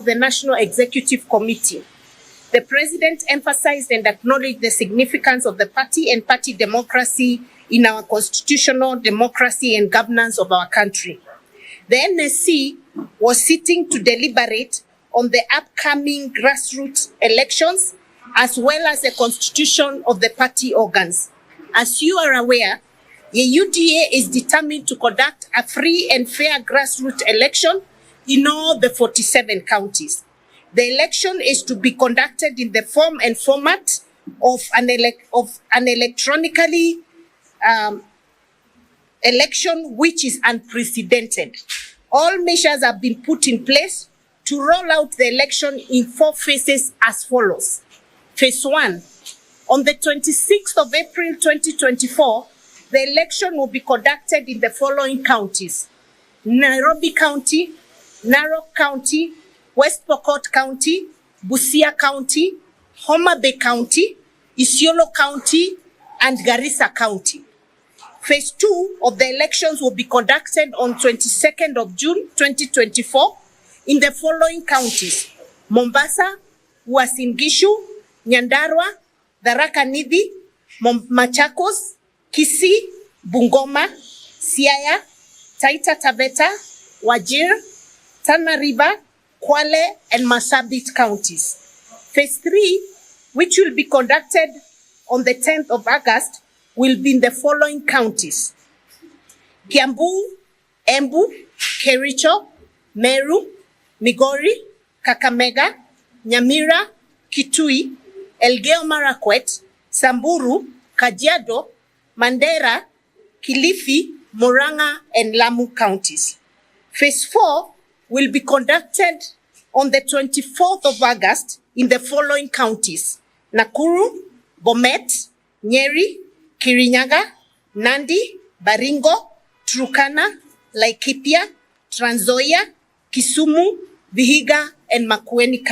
the National Executive Committee, the President emphasized and acknowledged the significance of the party and party democracy in our constitutional democracy and governance of our country. The NSC was sitting to deliberate on the upcoming grassroots elections as well as the constitution of the party organs. As you are aware, the UDA is determined to conduct a free and fair grassroots election in all the 47 counties. The election is to be conducted in the form and format of an electronically election which is unprecedented. All measures have been put in place to roll out the election in 4 phases as follows. Phase 1, on the 26th of April 2024, the election will be conducted in the following counties: Nairobi County, Narok County, West Pokot County, Busia County, Homa Bay County, Isiolo County, and Garissa County. Phase 2 of the elections will be conducted on 22nd of June 2024 in the following counties: Mombasa, Uasin Gishu, Nyandarua, Tharaka Nithi, Machakos, Kisii, Bungoma, Siaya, Taita Taveta, Wajir, Tana River, Kwale, and Marsabit counties. Phase 3, which will be conducted on the 10th of August, will be in the following counties: Kiambu, Embu, Kericho, Meru, Migori, Kakamega, Nyamira, Kitui, Elgeyo Marakwet, Samburu, Kajiado, Mandera, Kilifi, Murang'a, and Lamu counties. Phase 4 will be conducted on the 24th of August in the following counties: Nakuru, Bomet, Nyeri, Kirinyaga, Nandi, Baringo, Turkana, Laikipia, Trans Nzoia, Kisumu, Vihiga, and Makueni.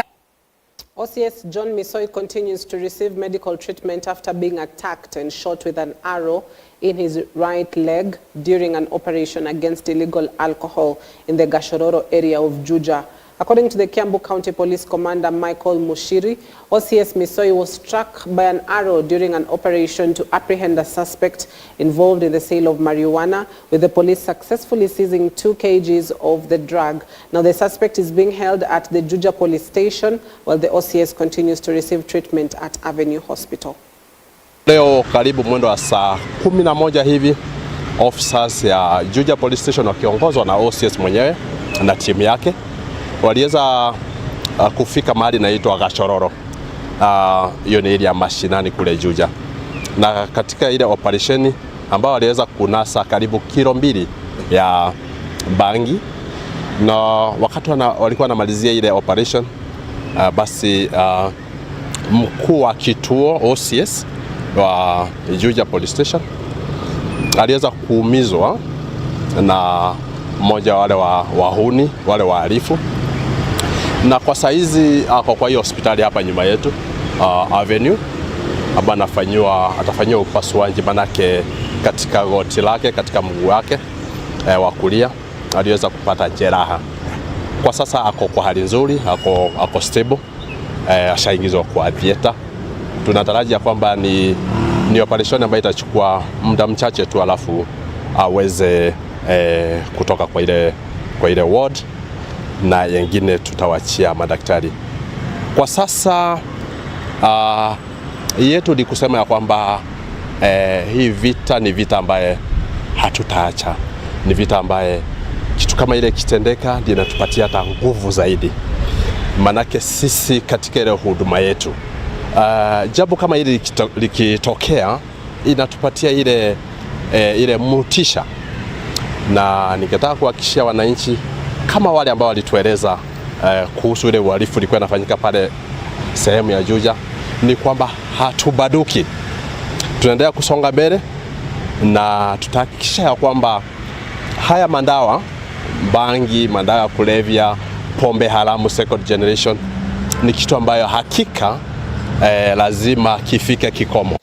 OCS John Misoi continues to receive medical treatment after being attacked and shot with an arrow in his right leg during an operation against illegal alcohol in the Gashororo area of Juja. According to the Kiambu County Police Commander Michael Mushiri, OCS Misoi was struck by an arrow during an operation to apprehend a suspect involved in the sale of marijuana, with the police successfully seizing 2 kgs of the drug. Now the suspect is being held at the Juja police station while the OCS continues to receive treatment at Avenue Hospital. Leo karibu mwendo wa saa 11 hivi, officers ya Juja police station wakiongozwa na OCS mwenyewe na timu yake waliweza kufika mahali naitwa Gashororo. Hiyo ni ile ya mashinani kule Juja. Na katika ile operation ambao waliweza kunasa karibu kilo 2 ya bangi, na wakati walikuwa wanamalizia ile operation basi mkuu wa kituo OCS wa Juja police station aliweza kuumizwa na mmoja wale wahuni, wale wahalifu, na kwa saizi kwa hiyo hospitali hapa nyuma yetu Avenue, hapa atafanyiwa upasuaji, manake katika goti lake, katika mguu wake wa kulia aliweza kupata jeraha. Kwa sasa ako kwa hali nzuri, ako stable, ashaingizwa kwa theater. Tunatarajia kwamba ni operation ambayo itachukua muda mchache tu, alafu aweze kutoka kwa ile ward, na yengine tutawachia madaktari. Kwa sasa yetu ni kusema ya kwamba hii vita ni vita ambaye hatutaacha. Ni vita ambaye kitu kama ile kitendeka ndio inatupatia hata nguvu zaidi. Manake sisi katika ile huduma yetu jambo kama hili likitokea inatupatia ile motisha, na ningetaka kuhakikishia wananchi kama wale ambao walitueleza kuhusu ile uhalifu ulikuwa unafanyika pale sehemu ya Juja, ni kwamba hatubaduki. Tunaendelea kusonga mbele na tutahakikisha ya kwamba haya mandawa, bangi, madawa ya kulevya, pombe haramu second generation ni kitu ambayo hakika lazima kifike kikomo.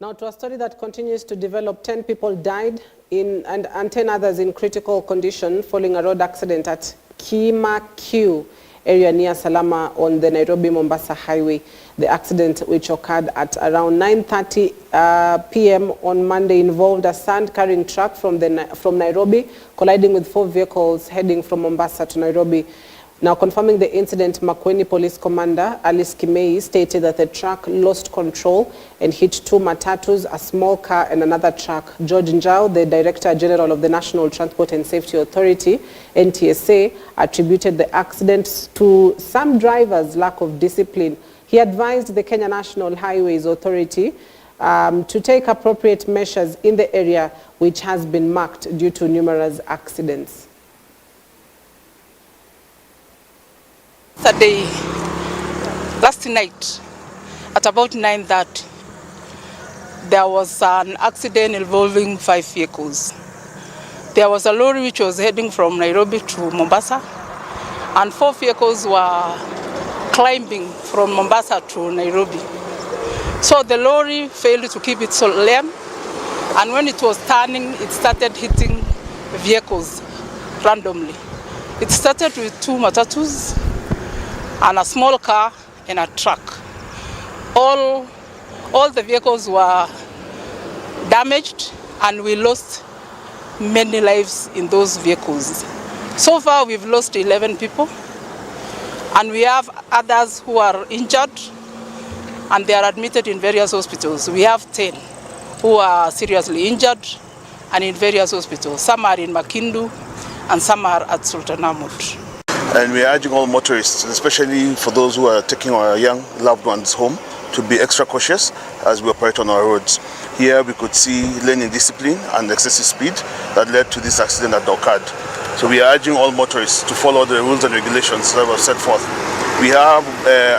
Now to a story that continues to develop. 10 people died and 10 others in critical condition following a road accident at Kima Q area near Salama on the Nairobi-Mombasa highway. The accident, which occurred at around 9:30 p.m. on Monday, involved a sand-carrying truck from Nairobi colliding with 4 vehicles heading from Mombasa to Nairobi. Now, confirming the incident, Makueni Police Commander Alice Kimei stated that the truck lost control and hit 2 matatus, a small car and another truck. George Njau, the Director General of the National Transport and Safety Authority, NTSA, attributed the accident to some drivers' lack of discipline. He advised the Kenya National Highways Authority to take appropriate measures in the area, which has been marked due to numerous accidents. Yesterday, last night, at about 9:30, there was an accident involving 5 vehicles. There was a lorry which was heading from Nairobi to Mombasa, and 4 vehicles were climbing from Mombasa to Nairobi. So the lorry failed to keep its lane, and when it was turning, it started hitting vehicles randomly. It started with 2 matatus, and a small car and a truck. All the vehicles were damaged, and we lost many lives in those vehicles. So far, we've lost 11 people, and we have others who are injured, and they are admitted in various hospitals. We have 10 who are seriously injured and in various hospitals. Some are in Makindu, and some are at Sultan Ahmed. And we are urging all motorists, especially for those who are taking our young loved ones home, to be extra cautious as we operate on our roads. Here we could see lane indiscipline and excessive speed that led to this accident that occurred. So we are urging all motorists to follow the rules and regulations that were set forth. We have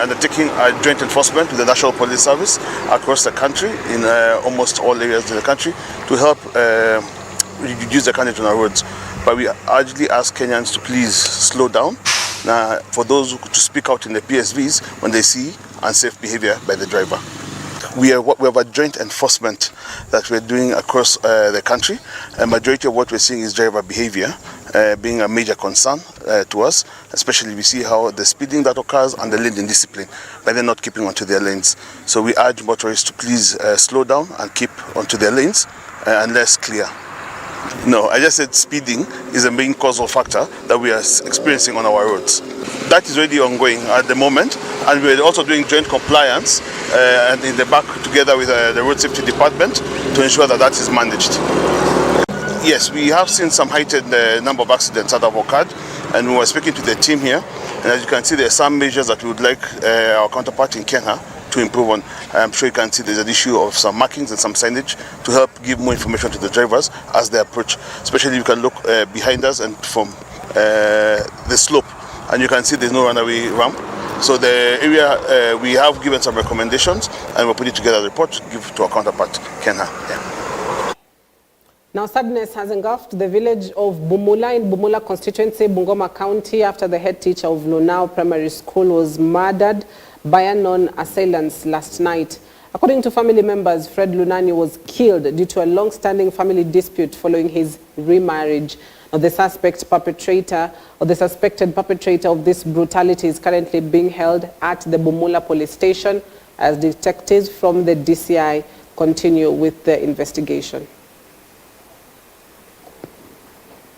undertaking a joint enforcement with the National Police Service across the country, in almost all areas of the country, to help reduce the carnage on our roads. But we urgently ask Kenyans to please slow down, for those who to speak out in the PSVs when they see unsafe behavior by the driver. We have a joint enforcement that we're doing across the country. A majority of what we're seeing is driver behavior being a major concern to us, especially we see how the speeding that occurs and the lane indiscipline, by them not keeping onto their lanes. So we urge motorists to please slow down and keep onto their lanes unless clear. No, I just said speeding is the main causal factor that we are experiencing on our roads. That is already ongoing at the moment, and we're also doing joint compliance and in the back together with the Road Safety Department to ensure that that is managed. Yes, we have seen some heightened number of accidents that have occurred, and we were speaking to the team here, and as you can see, there are some measures that we would like our counterpart in Kenya to improve on. I'm sure you can see there's an issue of some markings and some signage to help give more information to the drivers as they approach. Especially you can look behind us and from the slope, and you can see there's no runaway ramp. So the area, we have given some recommendations, and we're putting together a report to give to our counterpart, Kenya. Yeah. Now, sadness has engulfed the village of Bumula in Bumula constituency, Bungoma County, after the head teacher of Lunao Primary School was murdered by unknown assailants last night. According to family members, Fred Lunani was killed due to a long-standing family dispute following his remarriage. Now, the suspected perpetrator of this brutality is currently being held at the Bumula police station as detectives from the DCI continue with the investigation.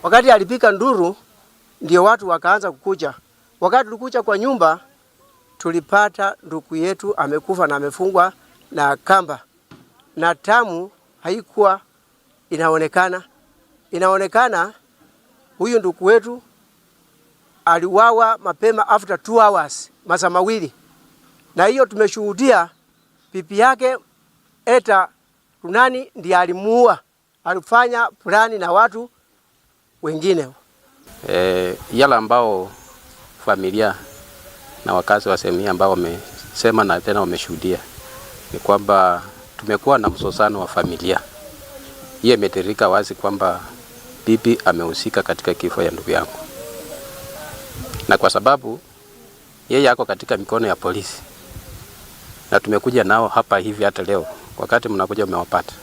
Wakati alipika nduru, ndio watu wakaanza kukuja. Wakati tulikuja kwa nyumba, tulipata ndugu yetu amekufa na amefungwa na kamba. Na damu haikuwa inaonekana. Inaonekana huyu ndugu wetu aliwawa mapema after 2 hours, masaa mawili. Na hiyo tumeshuhudia pipi yake Eta Lunani ndiye alimuua. Alifanya plani na watu wengine. Yala ambao familia na wakazi wa sehemu ambao wamesema na tena wameshuhudia ni kwamba tumekuwa na msosano wa familia. Hiyo imetirika wazi kwamba bibi amehusika katika kifo ya ndugu yangu. Na kwa sababu yeye yako katika mikono ya polisi, na tumekuja nao hapa hivi hata leo, wakati mnakuja umewapata.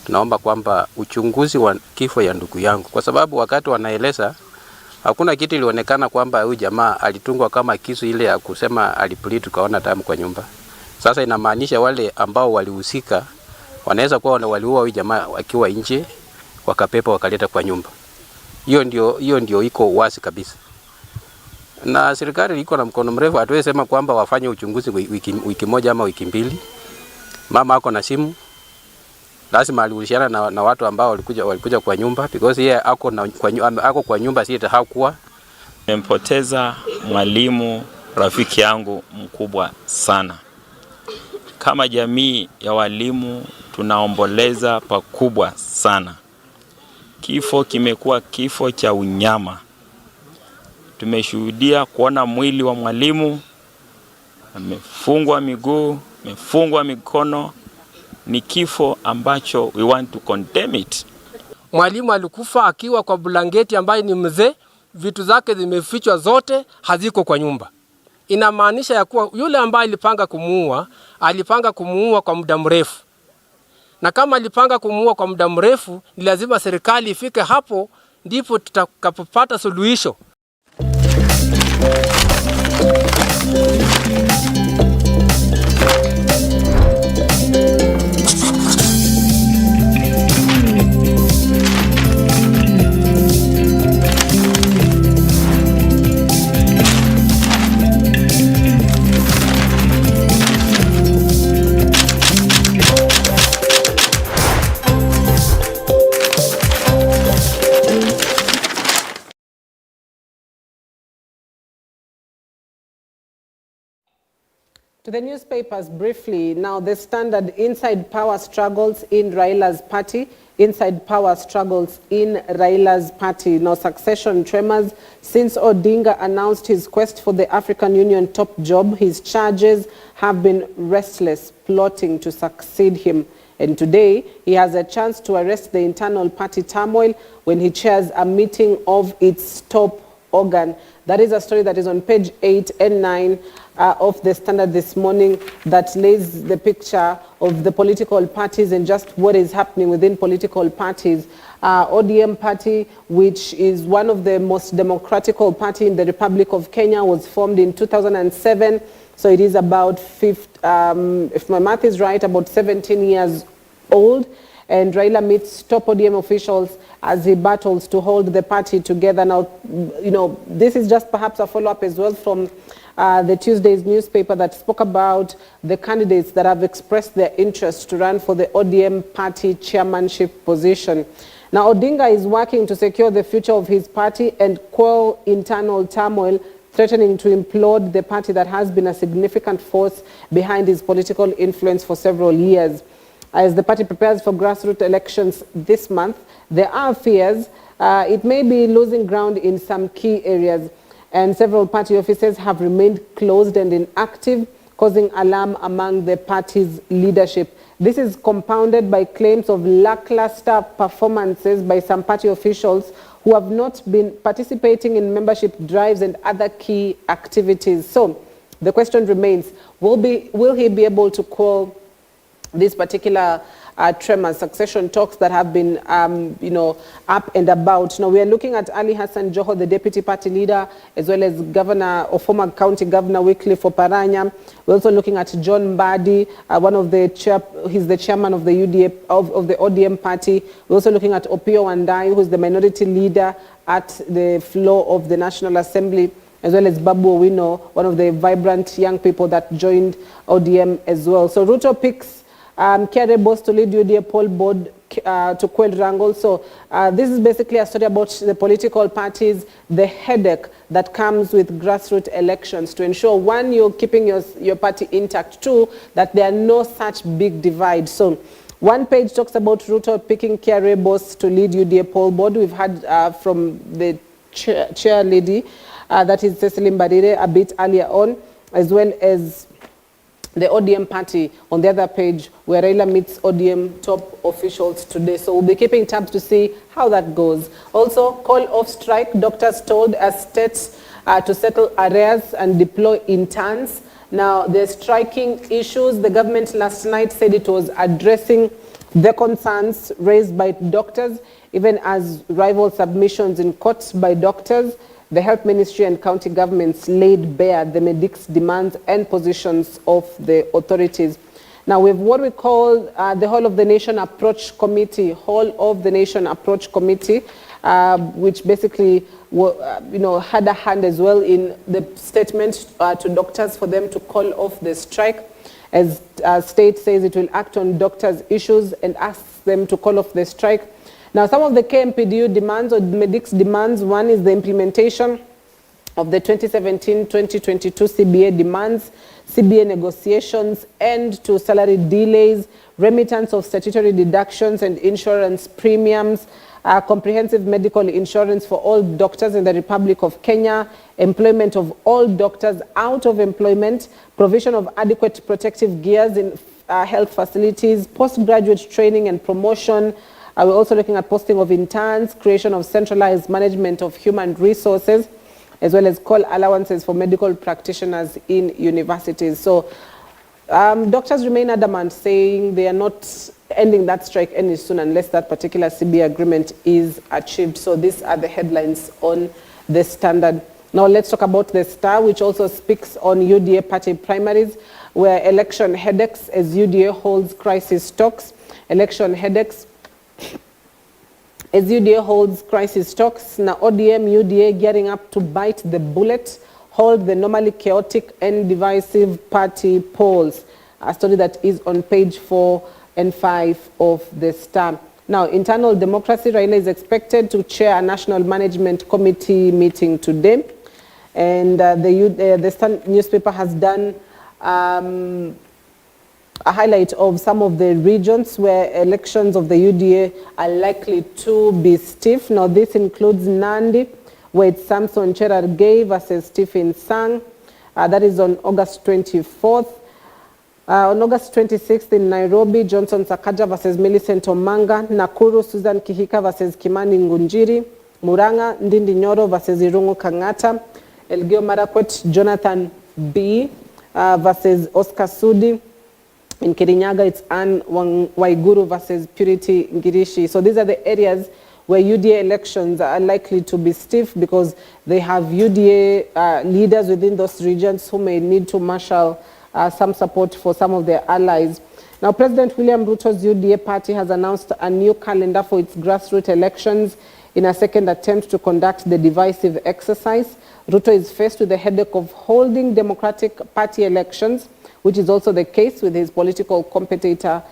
Tunaomba kwamba uchunguzi wa kifo ya ndugu yangu, kwa sababu wakati wanaeleza Hakuna kitu ilionekana kwamba huyu jamaa alitungwa kama kisu ile ya kusema aliplead tukaona damu kwa nyumba. Sasa inamaanisha wale ambao walihusika wanaweza kuwa waliua huyu jamaa akiwa nje wakapepa wakaleta kwa nyumba. Hiyo ndio iko wazi kabisa. Na serikali iko na mkono mrefu, hatuwezi sema kwamba wafanye uchunguzi wiki moja ama wiki mbili. Mama ako na simu. Lazima alihusiana na watu ambao walikuja kwa nyumba because yeye ako kwa nyumba si hakuwa. Nimempoteza mwalimu rafiki yangu mkubwa sana. Kama jamii ya walimu tunaomboleza pakubwa sana. Kifo kimekuwa kifo cha unyama. Tumeshuhudia kuona mwili wa mwalimu amefungwa miguu, amefungwa mikono. Ni kifo ambacho we want to condemn it. Mwalimu alikufa akiwa kwa blanketi ambaye ni mzee, vitu zake zimefichwa zote, haziko kwa nyumba. Inamaanisha ya kuwa yule ambaye alipanga kumuua kwa muda mrefu. Na kama alipanga kumuua kwa muda mrefu, ni lazima serikali ifike hapo ndipo tutakapopata suluhisho. To the newspapers briefly. Now, the Standard: inside power struggles in Raila's party. Inside power struggles in Raila's party. Now, succession tremors since Odinga announced his quest for the African Union top job. His charges have been restless, plotting to succeed him. And today, he has a chance to arrest the internal party turmoil when he chairs a meeting of its top organ. That is a story that is on page 8 and 9 of the Standard this morning, that lays the picture of the political parties and just what is happening within political parties. ODM party, which is one of the most democratical party in the Republic of Kenya, was formed in 2007. So it is about, if my math is right, about 17 years old. And Raila meets top ODM officials as he battles to hold the party together. Now, this is just perhaps a follow-up as well from the Tuesday's newspaper that spoke about the candidates that have expressed their interest to run for the ODM party chairmanship position. Now, Odinga is working to secure the future of his party and quell internal turmoil, threatening to implode the party that has been a significant force behind his political influence for several years. As the party prepares for grassroots elections this month, there are fears it may be losing ground in some key areas, and several party offices have remained closed and inactive, causing alarm among the party's leadership. This is compounded by claims of lackluster performances by some party officials who have not been participating in membership drives and other key activities. So the question remains, will he be able to call this particular tremor, succession talks that have been, up and about? Now, we are looking at Ali Hassan Joho, the deputy party leader, as well as Governor or former county governor Wycliffe Oparanya. We're also looking at John Mbadi, he's the chairman of the of the ODM party. We're also looking at Opiyo Wandayi, who's the minority leader at the floor of the National Assembly, as well as Babu Owino, one of the vibrant young people that joined ODM as well. So Ruto picks Kiare Boss to lead UDA poll board to quell wrangle. So this is basically a story about the political parties, the headache that comes with grassroots elections to ensure, one, you're keeping your party intact, two, that there are no such big divides. So one page talks about Ruto picking Kiare Boss to lead UDA poll board. We've had from the chair lady, that is Cecily Mbarire, a bit earlier on, as well as the ODM party on the other page, where Raila meets ODM top officials today. So we'll be keeping tabs to see how that goes. Also, call off strike. Doctors told as states to settle arrears and deploy interns. Now, the striking issues, the government last night said it was addressing the concerns raised by doctors, even as rival submissions in court by doctors. the Health Ministry and county governments laid bare the medics' demands and positions of the authorities. Now, we have what we call the Whole of the Nation Approach Committee, which basically had a hand as well in the statement to doctors for them to call off the strike. As state says it will act on doctors' issues and asks them to call off the strike. Now, some of the KMPDU demands or medics demands, one is the implementation of the 2017-2022 CBA demands, CBA negotiations, end to salary delays, remittance of statutory deductions and insurance premiums, comprehensive medical insurance for all doctors in the Republic of Kenya, employment of all doctors out of employment, provision of adequate protective gears in health facilities, postgraduate training and promotion. We're also looking at posting of interns, creation of centralized management of human resources, as well as call allowances for medical practitioners in universities. So doctors remain adamant, saying they are not ending that strike any soon unless that particular CBA agreement is achieved. So these are the headlines on the Standard. Now let's talk about the Star, which also speaks on UDA party primaries, where election headaches as UDA holds crisis talks. Election headaches as UDA holds crisis talks. Now ODM, UDA gearing up to bite the bullet, hold the normally chaotic and divisive party polls. A story that is on page 4 and 5 of the Star. Now, internal democracy, Raila is expected to chair a national management committee meeting today. And the Star newspaper has done a highlight of some of the regions where elections of the UDA are likely to be stiff. Now, this includes Nandi, where it's Samson Cherargei versus Stephen Sang. That is on August 24th. On August 26th in Nairobi, Johnson Sakaja versus Millicent Omanga. Nakuru, Susan Kihika versus Kimani Ngunjiri. Muranga, Ndindi Nyoro versus Irungu Kangata. Elgeyo Marakwet, Jonathan B. versus Oscar Sudi. In Kirinyaga, it's Anne Waiguru versus Purity Ngirishi. So these are the areas where UDA elections are likely to be stiff because they have UDA leaders within those regions who may need to marshal some support for some of their allies. Now, President William Ruto's UDA party has announced a new calendar for its grassroots elections in a second attempt to conduct the divisive exercise. Ruto is faced with the headache of holding Democratic Party elections, which is also the case with his political competitor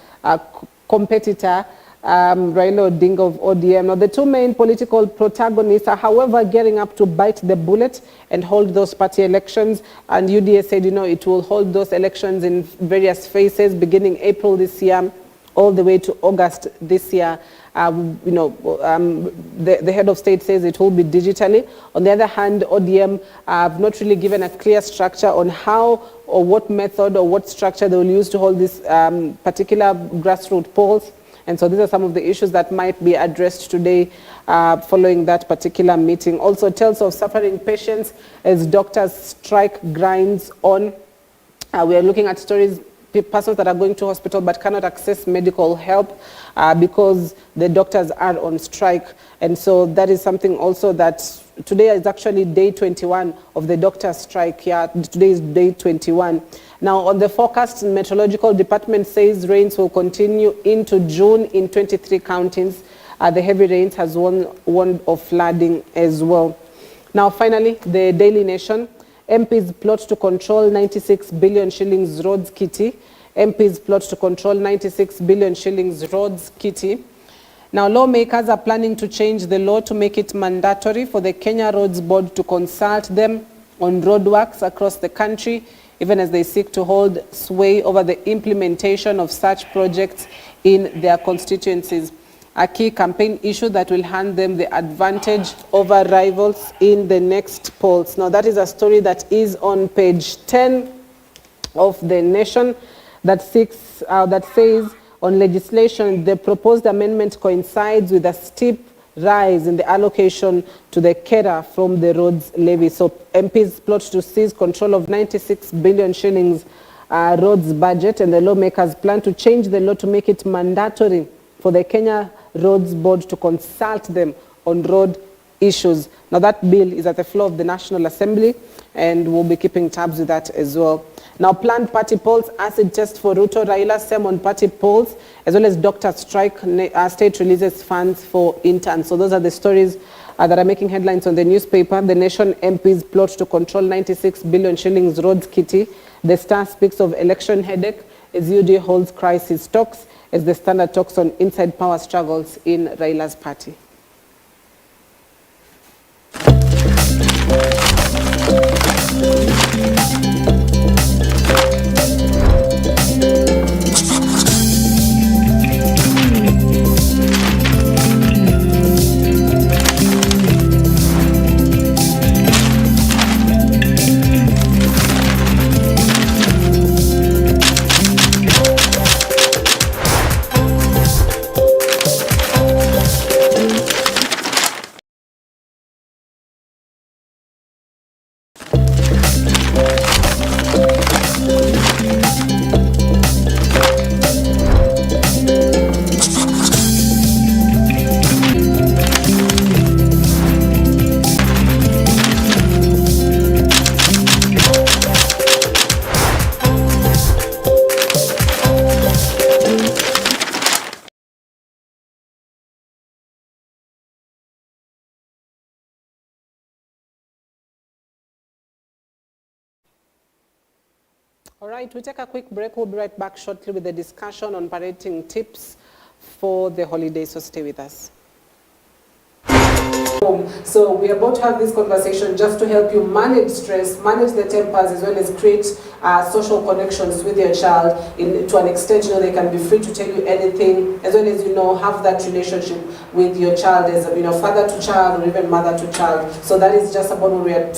Raila Odinga of ODM. Now, the two main political protagonists are, however, gearing up to bite the bullet and hold those party elections. And UDA said, it will hold those elections in various phases, beginning April this year, all the way to August this year. The head of state says it will be digitally. On the other hand, ODM have not really given a clear structure on how or what method or what structure they will use to hold these particular grassroots polls. And so these are some of the issues that might be addressed today following that particular meeting. Also, tales of suffering patients as doctors' strike grinds on. We are looking at stories, persons that are going to hospital but cannot access medical help because the doctors are on strike. And so that is something also that today is actually day 21 of the doctor strike. Yeah, today is day 21. Now, on the forecast, the Meteorological Department says rains will continue into June in 23 counties. The heavy rains has warned of flooding as well. Now, finally, the Daily Nation. MPs plot to control 96 billion shillings roads kitty. MPs plot to control 96 billion shillings roads kitty. Now, lawmakers are planning to change the law to make it mandatory for the Kenya Roads Board to consult them on roadworks across the country, even as they seek to hold sway over the implementation of such projects in their constituencies. A key campaign issue that will hand them the advantage over rivals in the next polls. Now, that is a story that is on page 10 of the Nation that says on legislation, the proposed amendment coincides with a steep rise in the allocation to the KERA from the roads levy. So MPs plot to seize control of 96 billion shillings roads budget, and the lawmakers plan to change the law to make it mandatory for the Kenya Roads Board to consult them on road issues. Now that bill is at the floor of the National Assembly, and we'll be keeping tabs with that as well. Now, planned party polls, acid test for Ruto, Raila, same on party polls, as well as doctor strike, state releases funds for interns. So those are the stories that are making headlines on the newspaper. The Nation MPs plot to control 96 billion shillings roads kitty. The Star speaks of election headache as UD holds crisis talks, as the Standard talks on inside power struggles in Raila's party. All right, we take a quick break. We'll be right back shortly with the discussion on parenting tips for the holidays, so stay with us. So we are about to have this conversation just to help you manage stress, manage the tempers, as well as create social connections with your child. To an extent, they can be free to tell you anything, as well as, have that relationship with your child as, father to child or even mother to child. So that is just about what we are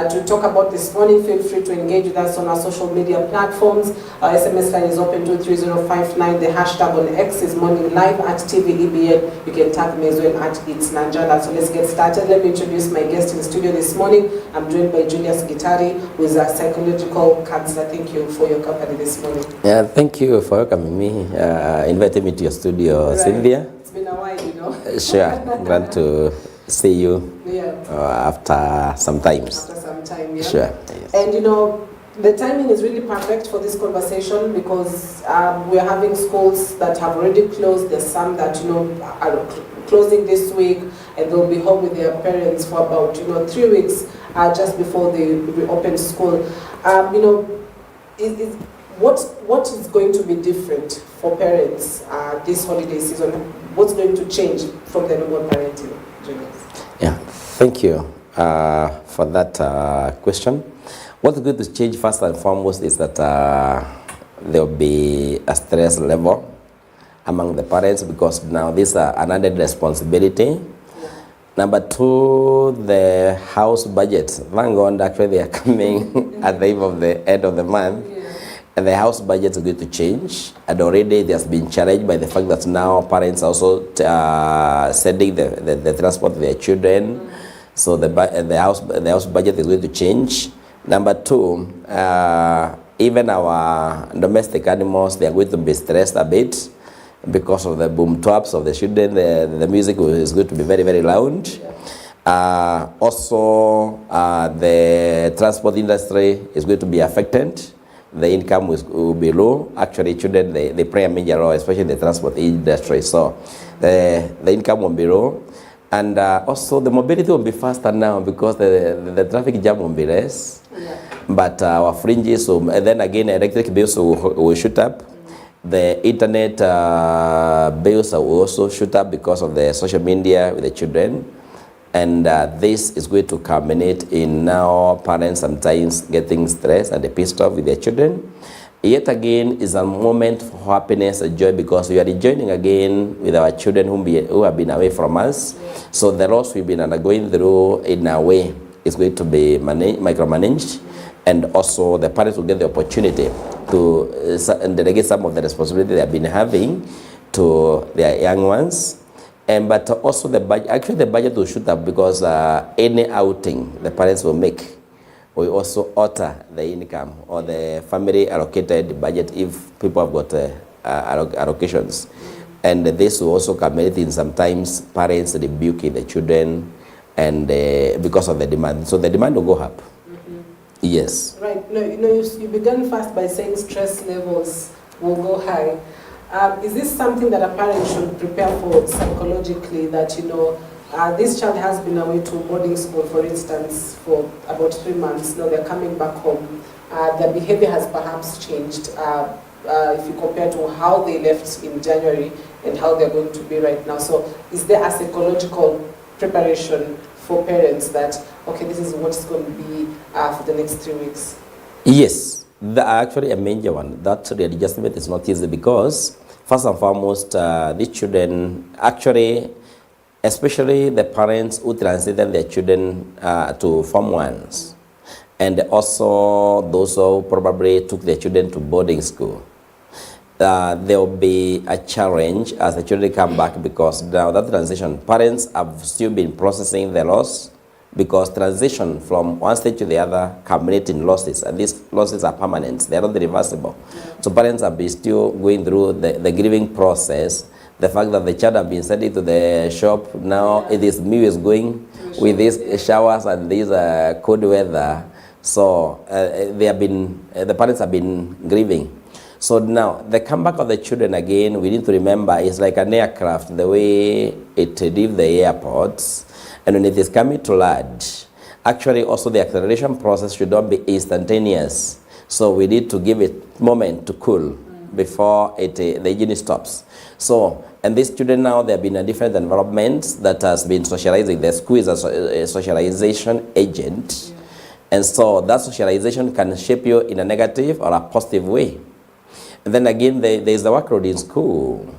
to talk about this morning. Feel free to engage with us on our social media platforms. Our SMS line is open to 33059. The hashtag on X is Morning Live at TV EBN. You can tag me as well at It's Nanjala. So let's get started. Let me introduce my guest in the studio this morning. I'm joined by Julius Gitari, who is a psychological counselor. Thank you for your company this morning. Yeah, thank you for welcoming me, inviting me to your studio, right. Sylvia. It's been a while, Sure, glad to see you after some time. After some time, yeah. Sure. Yes. And the timing is really perfect for this conversation because we are having schools that have already closed. There's some that are closing this week, and they'll be home with their parents for about 3 weeks just before they reopen school. What is going to be different for parents this holiday season? What's going to change from the normal parenting? Yeah, thank you for that question. What's going to change first and foremost is that there will be a stress level among the parents because now this is an added responsibility. Yeah. Number two, the house budget. Thank God, actually, they are coming at the end of the month. Yeah. And the house budget is going to change. And already it has been challenged by the fact that now parents are also sending the transport to their children. Mm-hmm. So the house budget is going to change. Number two, even our domestic animals, they are going to be stressed a bit because of the boom taps of the children. The music is going to be very, very loud. Yeah. Also, the transport industry is going to be affected. The income will be low. Actually, children, they play a major role, especially the transport industry. So the income will be low. And also the mobility will be faster now because the traffic jam will be less. Yeah. But our fringes, and then again, electric bills will shoot up. The internet bills will also shoot up because of the social media with the children. And this is going to culminate in now parents sometimes getting stressed and pissed off with their children. Yet again is a moment for happiness and joy because we are rejoining again with our children who have been away from us. Yeah. So the loss we've been undergoing through in a way is going to be micromanaged, and also the parents will get the opportunity to delegate some of the responsibility they have been having to their young ones. But also the budget will shoot up because any outing the parents will make we also alter the income or the family allocated budget if people have got allocations. And this will also culminate in sometimes parents rebuking the children and because of the demand. So the demand will go up. Yes. Right. No, you began first by saying stress levels will go high. Is this something that a parent should prepare for psychologically, that, this child has been away to boarding school, for instance, for about 3 months, now they're coming back home. Their behavior has perhaps changed if you compare to how they left in January and how they're going to be right now. So is there a psychological preparation for parents that, okay, this is what it's going to be for the next 3 weeks? Yes, actually a major one. That readjustment is not easy because, first and foremost, the children, actually, especially the parents who transited their children to Form 1s, and also those who probably took their children to boarding school. There will be a challenge as the children come back, because now that transition, parents have still been processing the loss, because transition from one stage to the other culminate in losses, and these losses are permanent, they are not reversible. So parents have been still going through the grieving process. The fact that the child have been sent into the shop, now it is me is going with these showers and this cold weather. So the parents have been grieving. So now, the comeback of the children, again, we need to remember, is like an aircraft, the way it leaves the airports, and when it is coming to land, actually also the acceleration process should not be instantaneous. So we need to give it moment to cool before the engine stops. So, and these children now, they have been in different environments that has been socializing. The school is a socialization agent, and so that socialization can shape you in a negative or a positive way. And then again, there is the workload in school.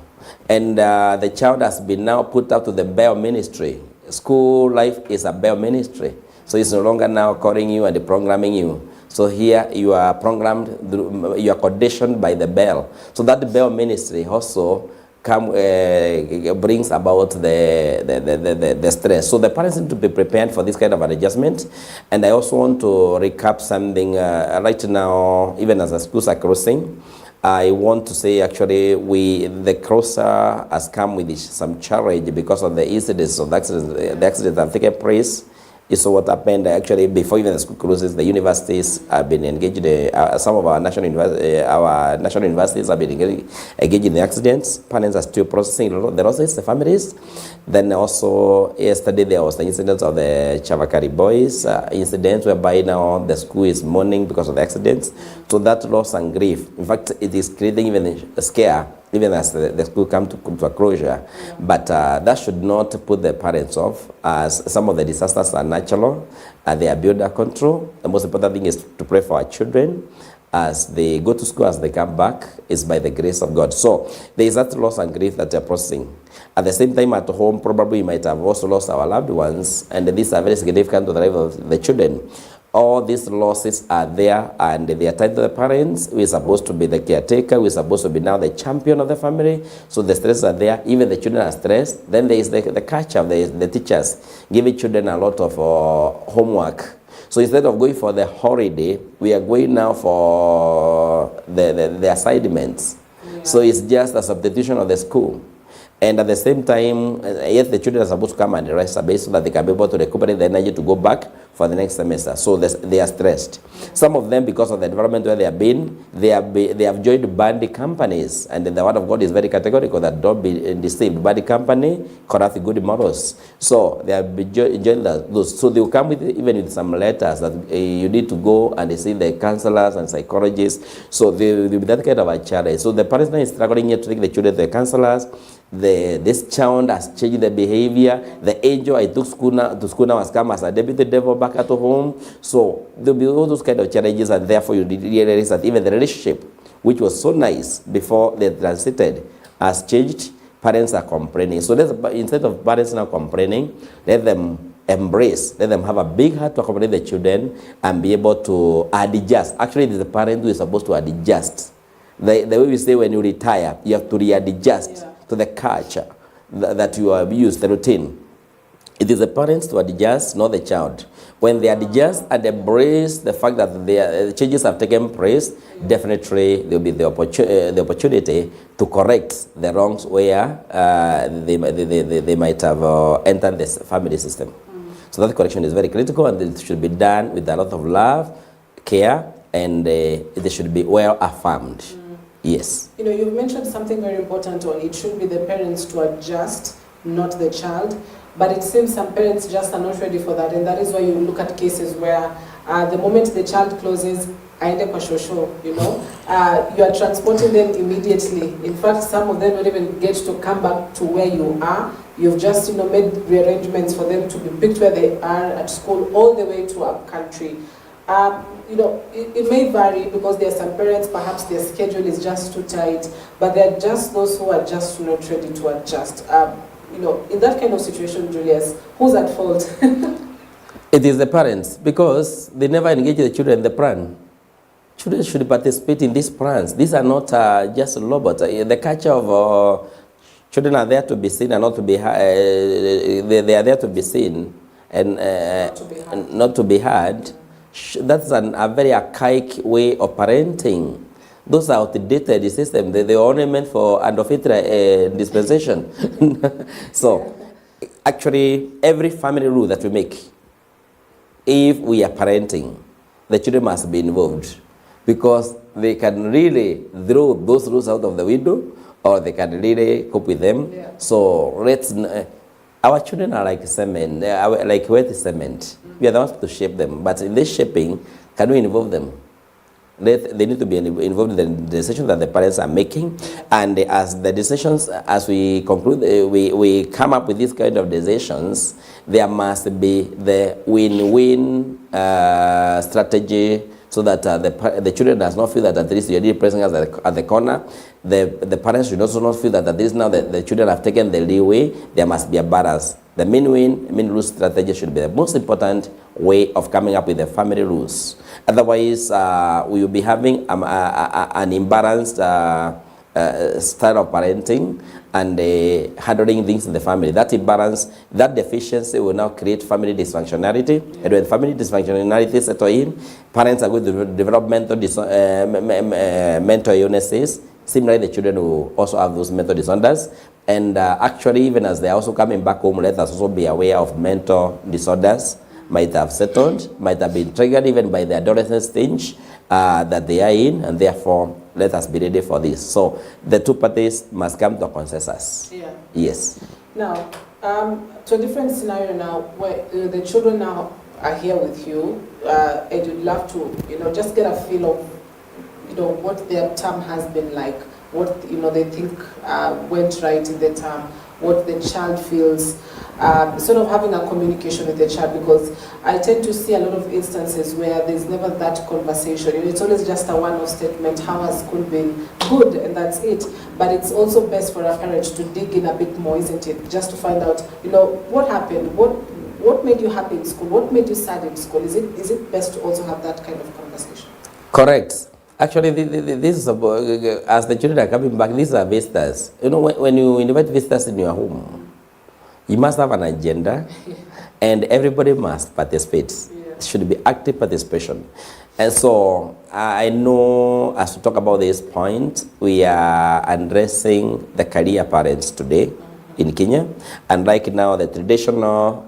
And the child has been now put out to the Bell ministry. School life is a Bell ministry. So it's no longer now calling you and programming you. So here you are programmed, you are conditioned by the Bell. So that Bell ministry also brings about the stress. So the parents need to be prepared for this kind of an adjustment. And I also want to recap something right now, even as the schools are closing. I want to say, actually, the crosser has come with some challenge because of the incidents of the accidents. The accidents have taken place. So what happened, actually, before even the school closes, the universities have been engaged. Some of our national universities have been engaged in the accidents. Parents are still processing the losses, the families. Then also, yesterday there was the incident of the Chavakari boys incident, whereby now the school is mourning because of the accidents. So that loss and grief, in fact, it is creating even a scare, even as the school come to a closure. But that should not put the parents off, as some of the disasters are natural, they are beyond our control. The most important thing is to pray for our children as they go to school, as they come back, is by the grace of God. So there is that loss and grief that they are processing. At the same time, at home, probably we might have also lost our loved ones, and these are very significant to the life of the children. All these losses are there, and they are tied to the parents. We're supposed to be the caretaker. We're supposed to be now the champion of the family. So the stresses are there. Even the children are stressed. Then there is the catch-up. There is the teachers giving children a lot of homework. So instead of going for the holiday, we are going now for the assignments. Yeah. So it's just a substitution of the school. And at the same time, yes, the children are supposed to come and rest a bit so that they can be able to recuperate the energy to go back for the next semester. So they are stressed. Some of them, because of the environment where they have been, they have joined bad companies. And the word of God is very categorical that don't be deceived. Bad company corrupt good morals. So they have joined those. So they will come with even with some letters that you need to go and see the counselors and psychologists. So they will be that kind of a challenge. So the parents now is struggling here to take the children to the counselors. This child has changed the behavior. The angel I took to school now has come as a deputy devil back at home. So there'll be all those kind of challenges, and therefore you realize that even the relationship, which was so nice before they transited, has changed. Parents are complaining. So instead of parents now complaining, let them embrace, let them have a big heart to accommodate the children and be able to adjust. Actually, it is the parent who is supposed to adjust. The way we say when you retire, you have to readjust to the culture that you have used, the routine. It is the parents to adjust, not the child. When they adjust and embrace the fact that the changes have taken place, definitely there will be the opportunity to correct the wrongs where they might have entered this family system. So that correction is very critical, and it should be done with a lot of love, care, and they should be well affirmed. Yes. You know, you've mentioned something very important on it should be the parents to adjust, not the child. But it seems some parents just are not ready for that, and that is why you look at cases where the moment the child closes, aende kwa shosho, you know, you are transporting them immediately. In fact, some of them don't even get to come back to where you are. You've just, you know, made rearrangements for them to be picked where they are at school all the way to our country. You know, it may vary because there are some parents, perhaps their schedule is just too tight, but there are just those who are just not ready to adjust. You know, in that kind of situation, Julius, who's at fault? It is the parents, because they never engage the children in the plan. Children should participate in these plans. These are not just robots. The culture of children are there to be seen and not to be they are there to be seen and not to be heard. That's a very archaic way of parenting. Those are outdated systems. They are only meant for unfit dispensation. So, actually, every family rule that we make, if we are parenting, the children must be involved, because they can really throw those rules out of the window, or they can really cope with them. Yeah. So let's. Our children are like cement, like wet cement. We are the ones to shape them, but in this shaping, can we involve them? They need to be involved in the decisions that the parents are making, and as the decisions, as we conclude, we come up with this kind of decisions, there must be the win-win strategy, so that the children does not feel that at least you're really pressing us at the corner. The parents should also not feel that at least now the children have taken the leeway. There must be a balance. The mean-lose strategy should be the most important way of coming up with the family rules. Otherwise, we will be having an imbalanced style of parenting and handling things in the family. That imbalance, that deficiency will now create family dysfunctionality. And when family dysfunctionality sets in, parents are going to develop mental illnesses. Similarly, the children will also have those mental disorders. And actually, even as they're also coming back home, let us also be aware of mental disorders. Might have settled, might have been triggered even by the adolescent stage that they are in, and therefore let us be ready for this. So the two parties must come to a consensus. Yeah. Yes. Now, to a different scenario now, where the children now are here with you, and you'd love to, you know, just get a feel of, you know, what their term has been like, what, you know, they think went right in the term, what the child feels, sort of having a communication with the child, because I tend to see a lot of instances where there's never that conversation. It's always just a one-off statement, how has school been? Good, and that's it. But it's also best for a parent to dig in a bit more, isn't it? Just to find out, you know, what happened, what made you happy in school, what made you sad in school? Is it best to also have that kind of conversation? Correct. Actually, this is as the children are coming back, these are visitors. You know, when you invite visitors in your home, you must have an agenda, and everybody must participate. It should be active participation. And so I know, as we talk about this point, we are addressing the career parents today in Kenya. And like now, the traditional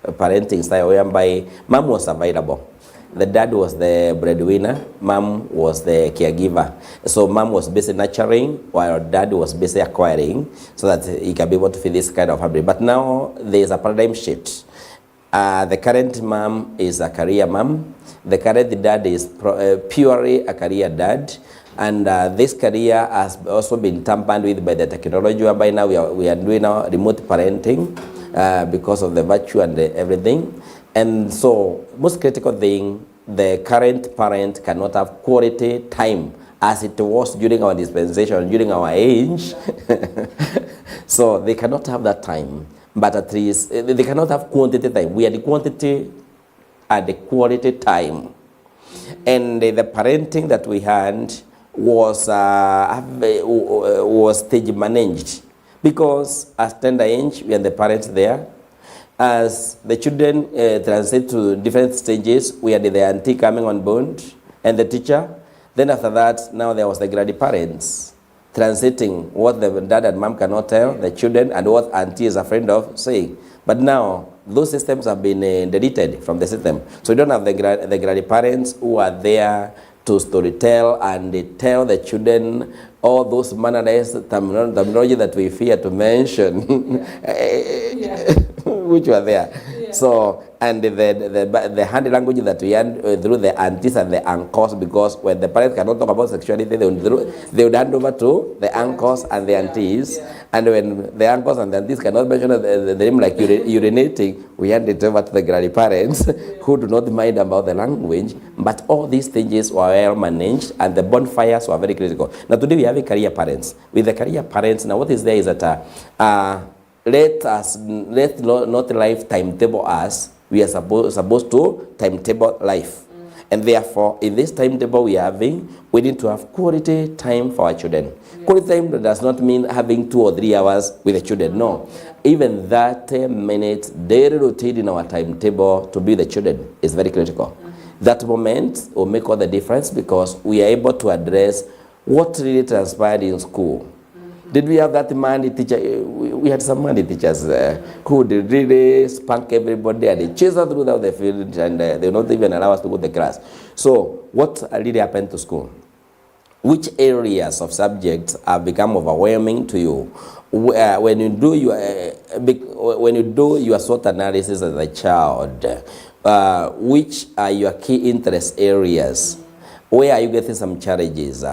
parenting style whereby mom was available. The dad was the breadwinner, mom was the caregiver. So mom was busy nurturing while dad was busy acquiring, so that he can be able to feed this kind of family. But now there's a paradigm shift. The current mom is a career mom. The current dad is purely a career dad. And this career has also been tampered with by the technology, whereby now we are doing now remote parenting because of the virtue and everything. And so, most critical thing, the current parent cannot have quality time as it was during our dispensation, during our age. So they cannot have that time, but at least they cannot have quantity time. We are the quantity and the quality time. And the parenting that we had was stage managed, because at tender age, we had the parents there. As the children transit to different stages, we had the auntie coming on board and the teacher. Then after that, now there was the grandparents transiting what the dad and mom cannot tell the children and what auntie is afraid of saying. But now those systems have been deleted from the system. So you don't have the grandparents who are there to storytell and they tell the children all those mannerized terminology that we fear to mention, which were there. Yeah. So, and the handy language that we had through the aunties and the uncles, because when the parents cannot talk about sexuality, they would hand over to the uncles and the aunties. Yeah. And when the uncles and the aunties cannot mention the name like urinating, we hand it over to the grandparents who do not mind about the language. But all these things were well managed and the bonfires were very critical. Now today we have a career parents. With the career parents, now what is there is that let not life timetable us. We are supposed to timetable life. And therefore, in this timetable we are having, we need to have quality time for our children. Yeah. Quality time does not mean having 2 or 3 hours with the children, no. Even that 10 minutes daily routine in our timetable to be the children is very critical. That moment will make all the difference because we are able to address what really transpired in school. Did we have that Monday teacher? We had some Monday teachers who did really spank everybody and they chase us through the field and they will not even allow us to go to the class. So what really happened to school? Which areas of subjects have become overwhelming to you? When you do your SWOT analysis as a child, which are your key interest areas? Where are you getting some challenges?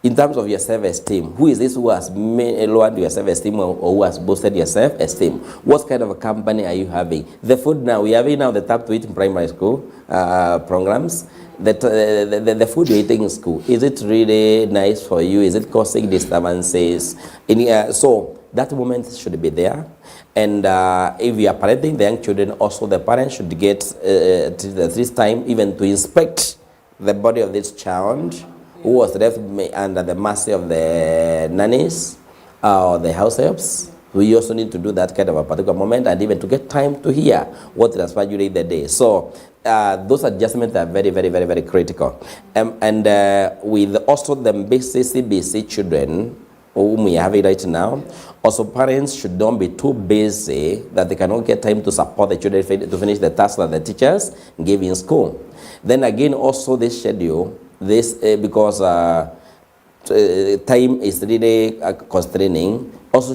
In terms of your self-esteem, who is this who has lowered your self-esteem or who has boosted your self-esteem? What kind of a company are you having? The food now, we are having now the Tap to Eat in primary school programs. The food you're eating in school, is it really nice for you? Is it causing disturbances? So that moment should be there. And if you are parenting the young children, also the parents should get this time even to inspect the body of this child who was left under the mercy of the nannies or the house helps. We also need to do that kind of a particular moment and even to get time to hear what transpired during the day. So those adjustments are very, very, very, very critical. With also the basic CBC children whom we have right now, also parents should not be too busy that they cannot get time to support the children to finish the tasks that the teachers give in school. Then again, also this schedule, because time is really constraining, also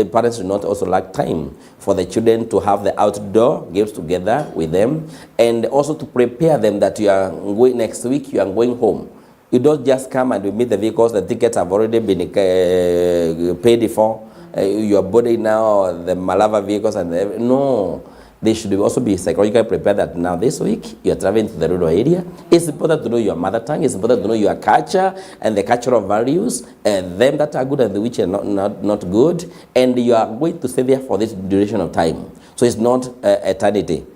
parents should not also lack time for the children to have the outdoor games together with them and also to prepare them that you are going next week, you are going home. You don't just come and you meet the vehicles, the tickets have already been paid for. You are boarding now the Malava vehicles and no. They should also be psychologically prepared that now this week you are traveling to the rural area. It's important to know your mother tongue. It's important to know your culture and the cultural values and them that are good and which are not good. And you are going to stay there for this duration of time. So it's not eternity.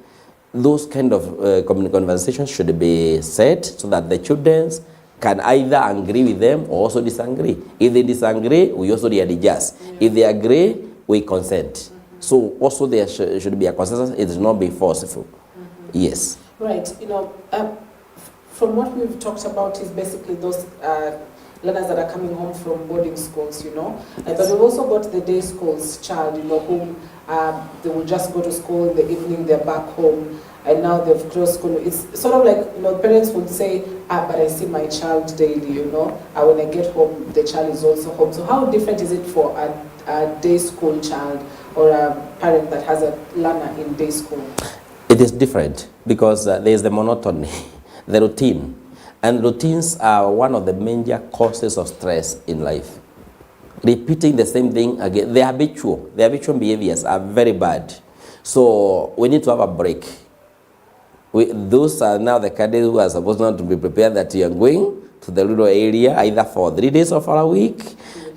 Those kind of conversations should be said so that the children can either agree with them or also disagree. If they disagree, we also readjust. If they agree, we consent. So also there should be a consensus. It should not be forceful. Yes. Right. From what we've talked about is basically those learners that are coming home from boarding schools, But we've also got the day schools child, whom they will just go to school in the evening, they're back home, and now they've closed school. It's sort of like, parents would say, but I see my child daily, when I get home, the child is also home. So how different is it for a day school child or a parent that has a learner in day school? It is different because there is the monotony, the routine. And routines are one of the major causes of stress in life. Repeating the same thing again, the habitual behaviors are very bad. So we need to have a break. Those are now the candidates who are supposed not to be prepared that you are going to the rural area either for 3 days or for a week,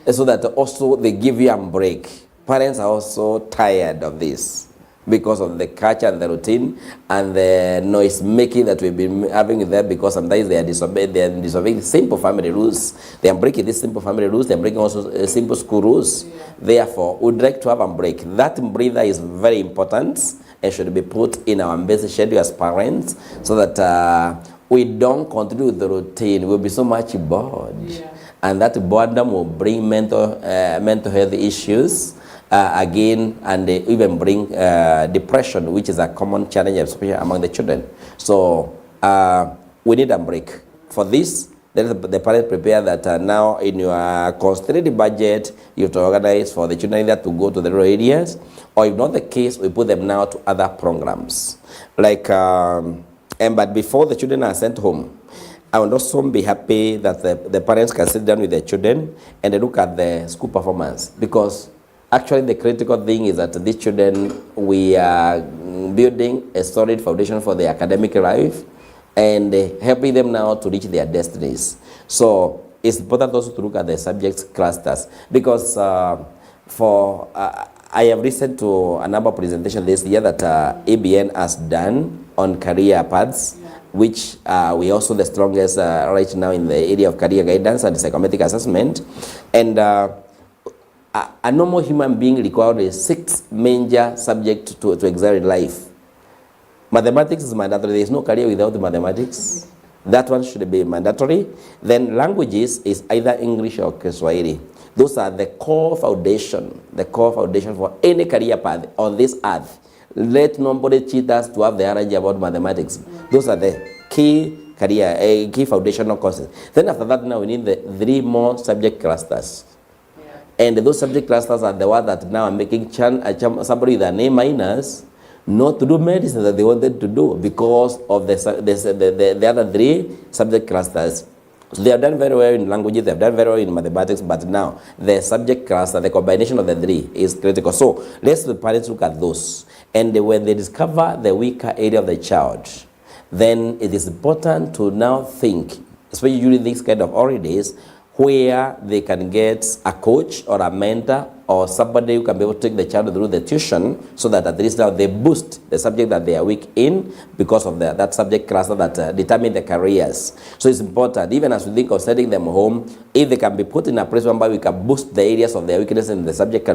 so that also they give you a break. Parents are also tired of this because of the culture and the routine and the noise making that we've been having there, because sometimes they are disobeying simple family rules. They are breaking these simple family rules. They are breaking also simple school rules. Yeah. Therefore, we'd like to have a break. That breather is very important and should be put in our basic schedule as parents so that we don't continue with the routine. We'll be so much bored. Yeah. And that boredom will bring mental health issues. again, and even bring depression, which is a common challenge, especially among the children. So we need a break. For this, let the parents prepare that now in your constrained budget, you have to organize for the children either to go to the rural areas, or if not the case, we put them now to other programs. Like, but before the children are sent home, I would also be happy that the parents can sit down with their children and they look at the school performance, because actually the critical thing is that these children, we are building a solid foundation for their academic life and helping them now to reach their destinies. So it's important also to look at the subject clusters, because I have listened to a number of presentations this year that EBN has done on career paths, which we also the strongest right now in the area of career guidance and psychometric assessment. And a normal human being requires 6 major subjects to excel in life. Mathematics is mandatory. There is no career without mathematics. That one should be mandatory. Then languages is either English or Kiswahili. Those are the core foundation for any career path on this earth. Let nobody cheat us to have the knowledge about mathematics. Those are the key career, key foundational courses. Then after that, now we need the 3 more subject clusters. And those subject clusters are the ones that now are making somebody with an A- not to do medicine that they wanted to do because of the other 3 subject clusters. So they have done very well in languages, they have done very well in mathematics, but now the subject cluster, the combination of the 3 is critical. So let's the parents look at those. And when they discover the weaker area of the child, then it is important to now think, especially during these kind of holidays, where they can get a coach or a mentor or somebody who can be able to take the child through the tuition, so that at least now they boost the subject that they are weak in because of that subject cluster that determine the careers. So it's important, even as we think of sending them home, if they can be put in a place where we can boost the areas of their weakness in the subject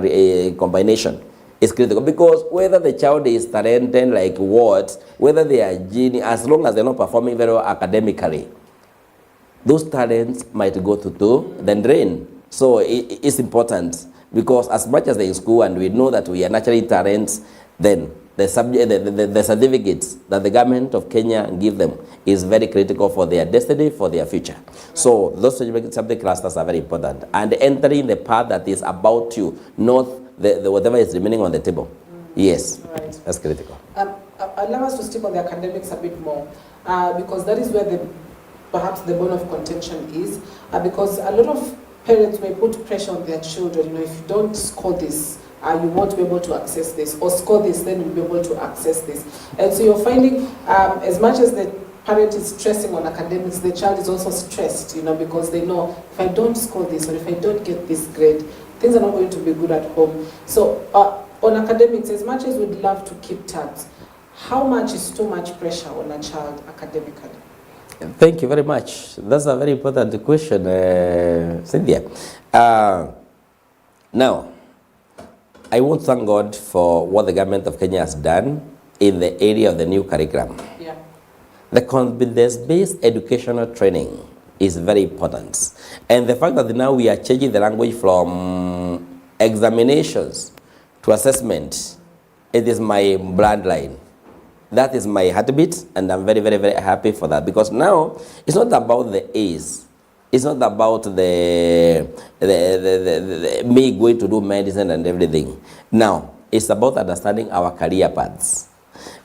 combination, is critical. Because whether the child is talented like what, whether they are genius, as long as they're not performing very well academically, those talents might go to the drain. So it's important, because as much as they're in school and we know that we are naturally talents, then the certificates that the government of Kenya give them is very critical for their destiny, for their future. Right. So those subject clusters are very important. And entering the path that is about you, not the whatever is remaining on the table. Yes, right. That's critical. Allow us to stick on the academics a bit more, because that is where perhaps the bone of contention is, because a lot of parents may put pressure on their children. If you don't score this, you won't be able to access this, or score this, then you'll be able to access this. And so you're finding, as much as the parent is stressing on academics, the child is also stressed, because they know, if I don't score this, or if I don't get this grade, things are not going to be good at home. So on academics, as much as we'd love to keep tabs, how much is too much pressure on a child academically? Thank you very much. That's a very important question, Cynthia. Now, I want to thank God for what the government of Kenya has done in the area of the new curriculum. Yeah. The competence-based educational training is very important. And the fact that now we are changing the language from examinations to assessment, it is my bloodline. That is my heartbeat, and I'm very, very, very happy for that, because now it's not about the A's. It's not about the me going to do medicine and everything. Now, it's about understanding our career paths.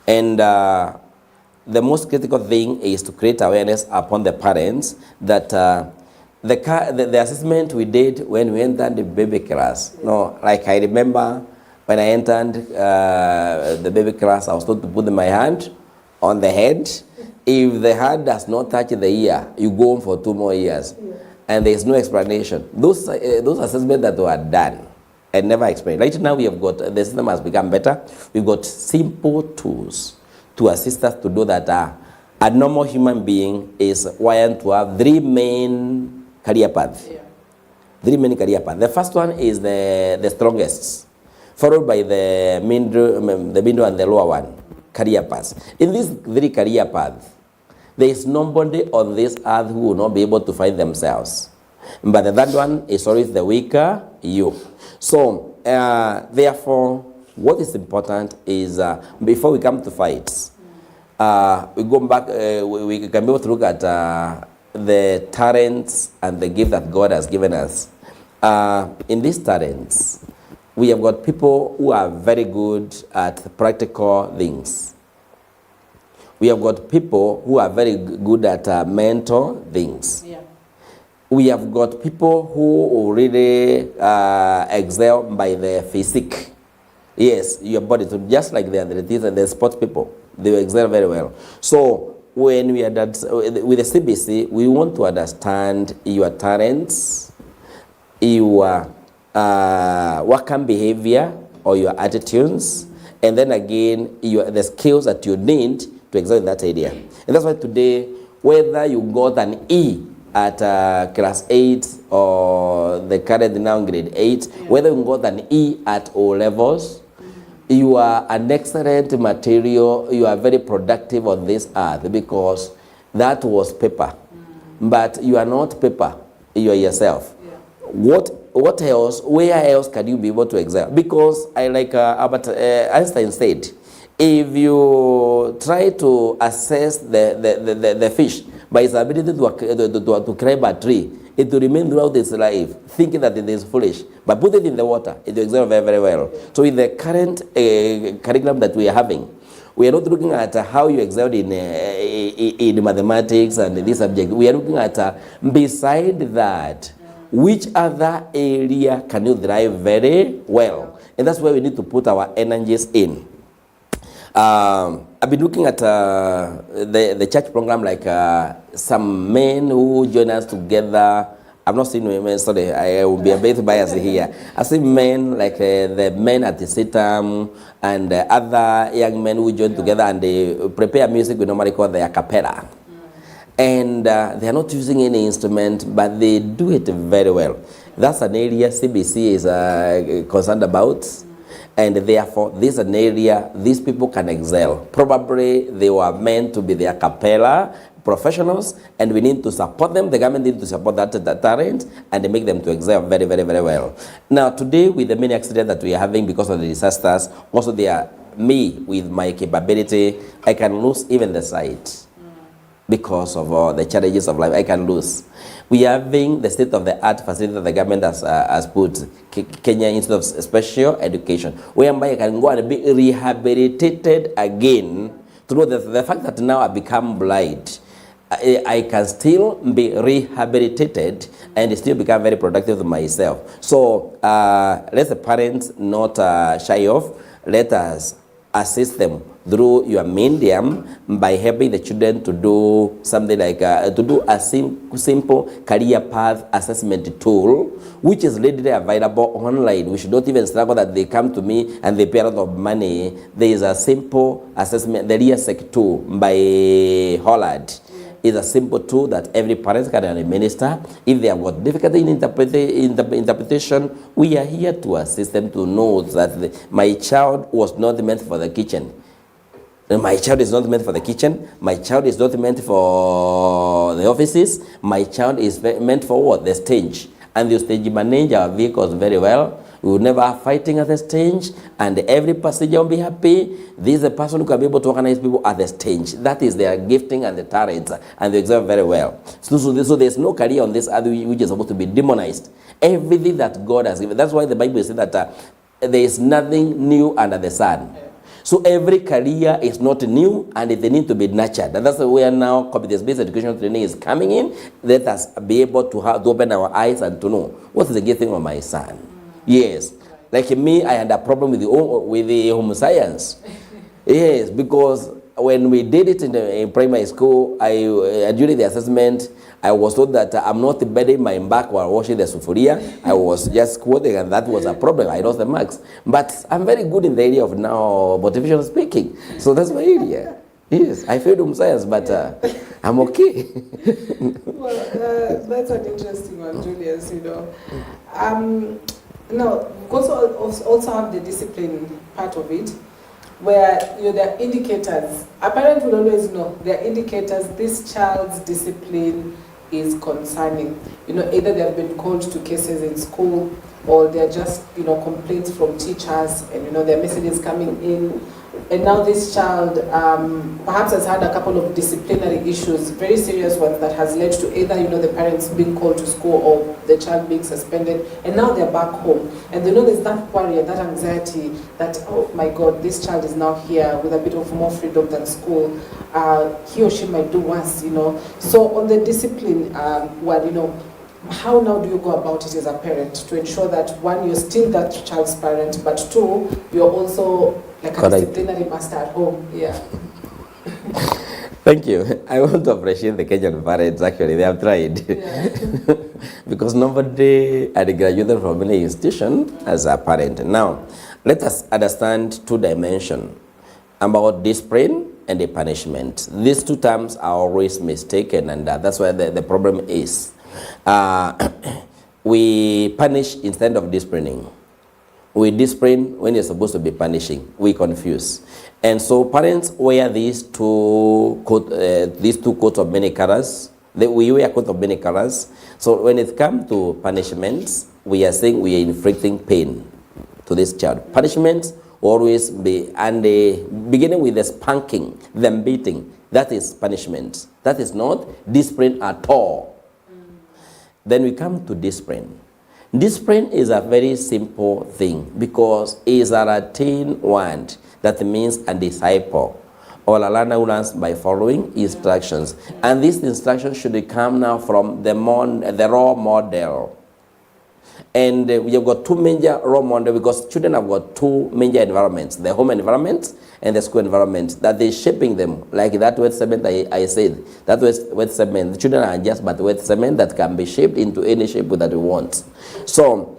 And the most critical thing is to create awareness upon the parents that the assessment we did when we entered the baby class. No, like I remember when I entered the baby class, I was told to put my hand on the head. If the hand does not touch the ear, you go on for 2 more years. Yeah. And there is no explanation. Those assessments that were done and never explained. Right now we have got, the system has become better. We've got simple tools to assist us to do that. A normal human being is wired to have 3 main career paths. Yeah. 3 main career paths. The first one is the strongest, followed by the middle and the lower one, career paths. In these 3 career paths, there is nobody on this earth who will not be able to find themselves. But the third one is always the weaker you. So therefore, what is important is before we come to fights, we go back, we can be able to look at the talents and the gift that God has given us. In these talents, we have got people who are very good at practical things. We have got people who are very good at mental things. Yeah. We have got people who really excel by their physique. Yes, your body, so just like the athletes and the sports people, they excel very well. So when we are with the CBC, we want to understand your talents, your working behavior or your attitudes, and then again, the skills that you need to excel in that area. And that's why today, whether you got an E at class 8 or the current now grade 8, whether you got an E at O levels, you are an excellent material, you are very productive on this earth because that was paper. But you are not paper, you are yourself. What else, where else can you be able to excel? Because I like Albert Einstein said, if you try to assess the fish by its ability to climb a tree, it will remain throughout its life thinking that it is foolish. But put it in the water, it will excel very, very well. So with the current curriculum that we are having, we are not looking at how you excelled in mathematics and this subject. We are looking at, beside that, which other area can you thrive very well? And that's where we need to put our energies in. I've been looking at the church program, like some men who join us together. I've not seen women, sorry, I will be a bit biased here. I see men like the men at the sitam and other young men who join together and they prepare music we normally call the a cappella. And they are not using any instrument, but they do it very well. That's an area CBC is concerned about. And therefore, this is an area these people can excel. Probably they were meant to be the a cappella professionals, and we need to support them. The government needs to support that talent and make them to excel very, very, very well. Now, today, with the many accidents that we are having because of the disasters, also me, with my capability, I can lose even the sight. Because of the challenges of life, I can lose. We are having the state-of-the-art facility that the government has put, Kenya Institute of Special Education, whereby I can go and be rehabilitated again to know that the fact that now I become blind, I can still be rehabilitated and still become very productive myself. So let the parents not shy off. Let us assist them through your medium by helping the children to do something like to do a simple career path assessment tool, which is readily available online. We should not even struggle that they come to me and they pay a lot of money. There is a simple assessment, the ReaSec tool by Holland. Is a simple tool that every parent can administer. If they have got difficulty in interpretation, we are here to assist them to know that my child was not meant for the kitchen. My child is not meant for the kitchen. My child is not meant for the offices. My child is meant for what? The stage. And the stage manage our vehicles very well. We will never have fighting at the stage, and every passenger will be happy. This is a person who can be able to organize people at the stage. That is their gifting and the talents, and they excel very well. So there's no career on this earth which is supposed to be demonized. Everything that God has given. That's why the Bible says that there is nothing new under the sun. So every career is not new, and they need to be nurtured. And that's where now competence-based education training is coming in. Let us be able to open our eyes and to know what is the gifting of my son. Yes, like me, I had a problem with the home science. Yes, because when we did it in primary school, during the assessment, I was told that I'm not bending my back while washing the sufuria. I was just quoting, and that was a problem. I lost the marks. But I'm very good in the area of now motivational speaking. So that's my area. Yes, I failed home science, but I'm okay. Well, that's an interesting one, Julius, you know. No, also have the discipline part of it, where there are indicators. A parent will always know there are indicators. This child's discipline is concerning. Either they have been called to cases in school, or they're just, complaints from teachers, and, their messages coming in. And now this child perhaps has had a couple of disciplinary issues, very serious ones, that has led to either, the parents being called to school or the child being suspended, and now they're back home. And there's that worry and that anxiety that, oh my God, this child is now here with a bit of more freedom than school. He or she might do worse, So on the discipline, how now do you go about it as a parent to ensure that, one, you're still that child's parent, but two, you're also like a disciplinary master at home? Yeah. Thank you. I want to appreciate the Kenyan parents, actually. They have tried. Yeah. Because nobody had graduated from any institution as a parent. Now, let us understand two dimensions about discipline and the punishment. These two terms are always mistaken, and that's where the problem is. We punish instead of disciplining. We discipline when you're supposed to be punishing. We confuse. And so parents wear these two coats of many colors. We wear a coat of many colors. So when it comes to punishments, we are saying we are inflicting pain to this child. Punishments always be, and beginning with the spanking, them beating, that is punishment. That is not discipline at all. Then we come to discipline. Discipline is a very simple thing because it is a Latin word that means a disciple, or a learner who learns by following instructions. And these instructions should come now from the role model. And we have got two major role models because children have got two major environments, the home environment and the school environment, that they're shaping them. Like that wet cement I said, that wet cement, the children are just but wet cement that can be shaped into any shape that we want. So,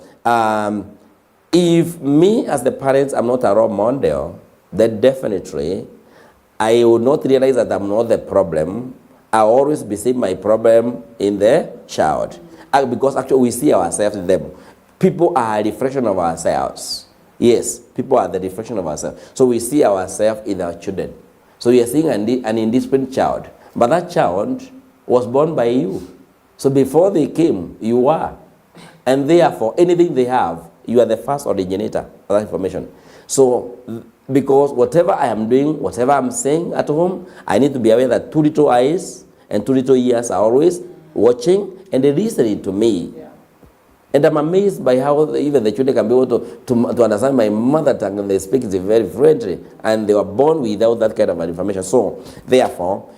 if me as the parents, I'm not a role model, then definitely I will not realize that I'm not the problem. I'll always be seeing my problem in the child. Because actually we see ourselves in them. People are a reflection of ourselves. Yes, people are the reflection of ourselves. So we see ourselves in our children. So we are seeing an indisciplined child. But that child was born by you. So before they came, you were. And therefore, anything they have, you are the first originator of that information. So, because whatever I am doing, whatever I'm saying at home, I need to be aware that two little eyes and two little ears are always watching and they listening to me. Yeah. And I'm amazed by how even the children can be able to understand my mother tongue, and they speak it very fluently, and they were born without that kind of information. So, therefore,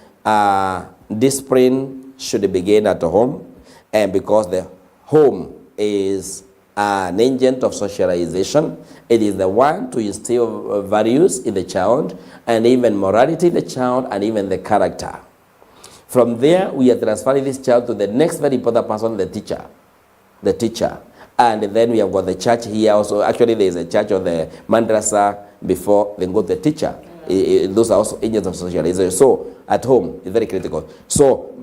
discipline should begin at home, and because the home is an agent of socialization, it is the one to instill values in the child, and even morality in the child, and even the character. From there, we are transferring this child to the next very important person, the teacher. The teacher. And then we have got the church here also. Actually, there is a church or the madrasa before they go to the teacher. Those are also agents of socialization. So, at home, it's very critical. So,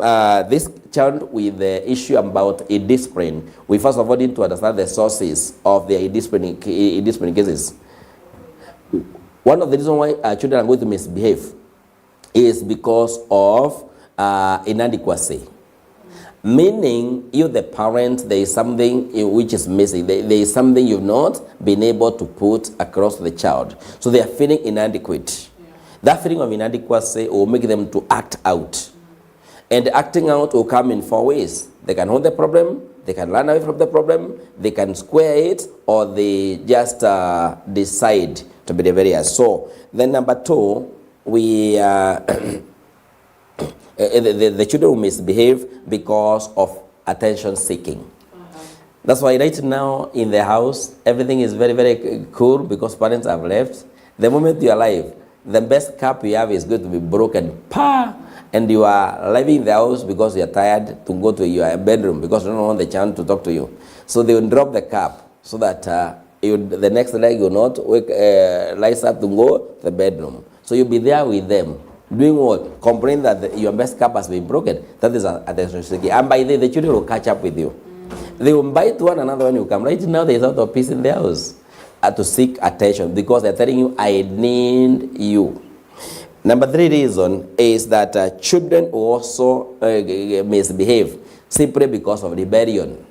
this child with the issue about a discipline, we first of all need to understand the sources of the discipline cases. One of the reasons why children are going to misbehave is because of inadequacy. Meaning, you the parent, there is something which is missing. There is something you've not been able to put across to the child. So they are feeling inadequate. Yeah. That feeling of inadequacy will make them to act out. And acting out will come in four ways. They can hold the problem, they can run away from the problem, they can square it, or they just decide to be the various. So, then number two, we the children will misbehave because of attention seeking. That's why right now in the house, everything is very, very cool because parents have left. The moment you are alive, the best cup you have is going to be broken. And you are leaving the house because you are tired to go to your bedroom because you don't want the child to talk to you. So they will drop the cup so that the next leg will not rise up to go to the bedroom. So you'll be there with them. Doing what? Complain that your best cup has been broken. That is attention seeking. And by then, the children will catch up with you. They will bite one another when you come. Right now, there is a lot of peace in their house to seek attention because they're telling you, I need you. Number three reason is that children also misbehave simply because of rebellion.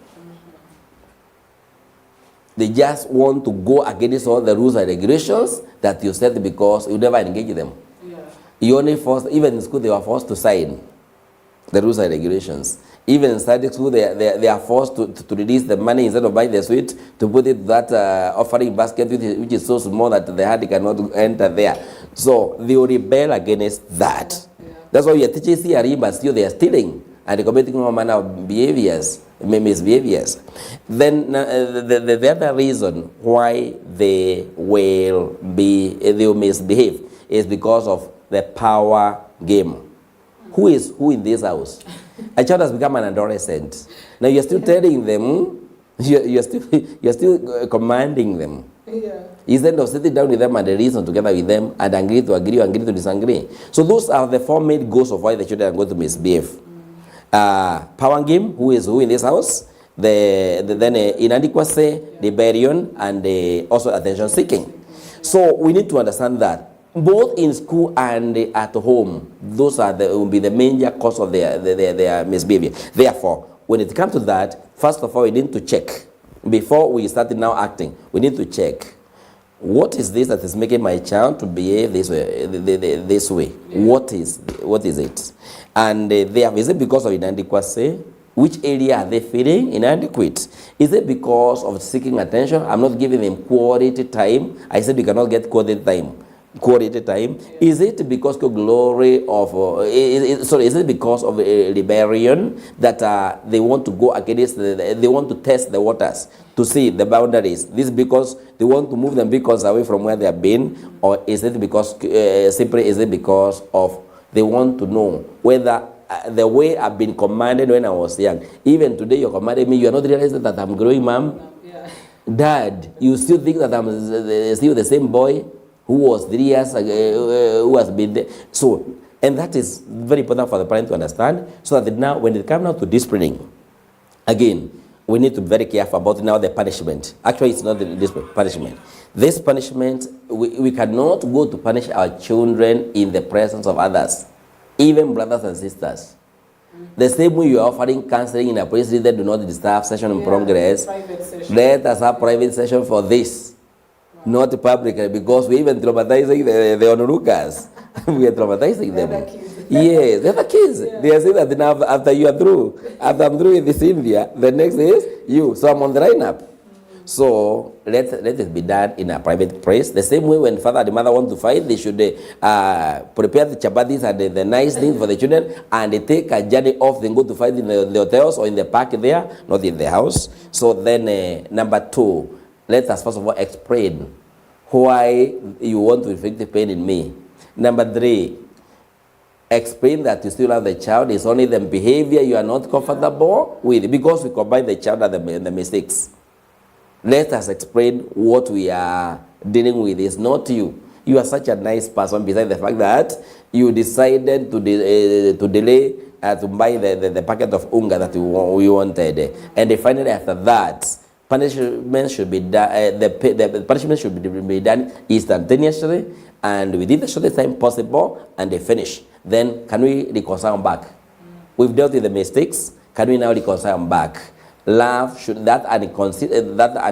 They just want to go against all the rules and regulations that you set because you never engage them. Yeah. You only forced, even in school they were forced to sign the rules and regulations. Even in study school they are forced to release the money instead of buying the sweet, to put it that offering basket which is so small that the hand cannot enter there. So they will rebel against that. Yeah. That's why we are teaching CRE, but still they are stealing and committing all manner of behaviors, misbehaviors. Then the other reason why they will misbehave is because of the power game. Who is who in this house? A child has become an adolescent. Now you're still telling them, you're still commanding them. Yeah. Instead of sitting down with them and reason together with them and agree to agree, agree to disagree. So those are the four main goals of why the children are going to misbehave. Power game, who is who in this house, then inadequacy, rebellion, and also attention seeking. So we need to understand that both in school and at home, those are will be the major cause of their misbehavior. Therefore, when it comes to that, first of all, we need to check. Before we start now acting, we need to check. What is this that is making my child to behave this way? Yeah. What is it? And is it because of inadequacy? Which area are they feeling inadequate? Is it because of seeking attention? I'm not giving them quality time. I said we cannot get quality time. Is it because of glory of is it because of rebellion that they want to go against they want to test the waters to see the boundaries? This is because they want to move them because away from where they have been, or is it because simply is it because of they want to know whether the way I've been commanded when I was young, even today you're commanding me, you're not realizing that I'm growing, mom? Yeah. Dad, you still think that I'm still the same boy who was 3 years ago, who has been there? So, and that is very important for the parent to understand, so that now when it comes now to disciplining, again, we need to be very careful about now the punishment. Actually, it's not the punishment. This punishment, we cannot go to punish our children in the presence of others, even brothers and sisters. The same way you are offering counseling in a place that do not disturb session in progress, let us have private session for this. Not publicly, because we're even traumatizing the onlookers. We are traumatizing them. Yes, they're the kids. Yeah. They are saying that now after you are through, after I'm through with this India, the next is you. So I'm on the lineup. So let it be done in a private place. The same way when father and mother want to fight, they should prepare the chapatis and the nice things for the children, and they take a journey off, then go to fight in the hotels or in the park there, not in the house. So then number 2, let us first of all explain why you want to inflict the pain in me. Number 3, explain that you still have the child. It's only the behavior you are not comfortable with, because we combine the child and the mistakes. Let us explain what we are dealing with. It's not you. You are such a nice person, besides the fact that you decided to delay to buy the packet of unga that we wanted. And finally after that, punishment should be done. The punishment should be done instantaneously and within the shortest time possible, and they finish. Then can we reconcile back? We've dealt with the mistakes. Can we now reconcile back? Love should that and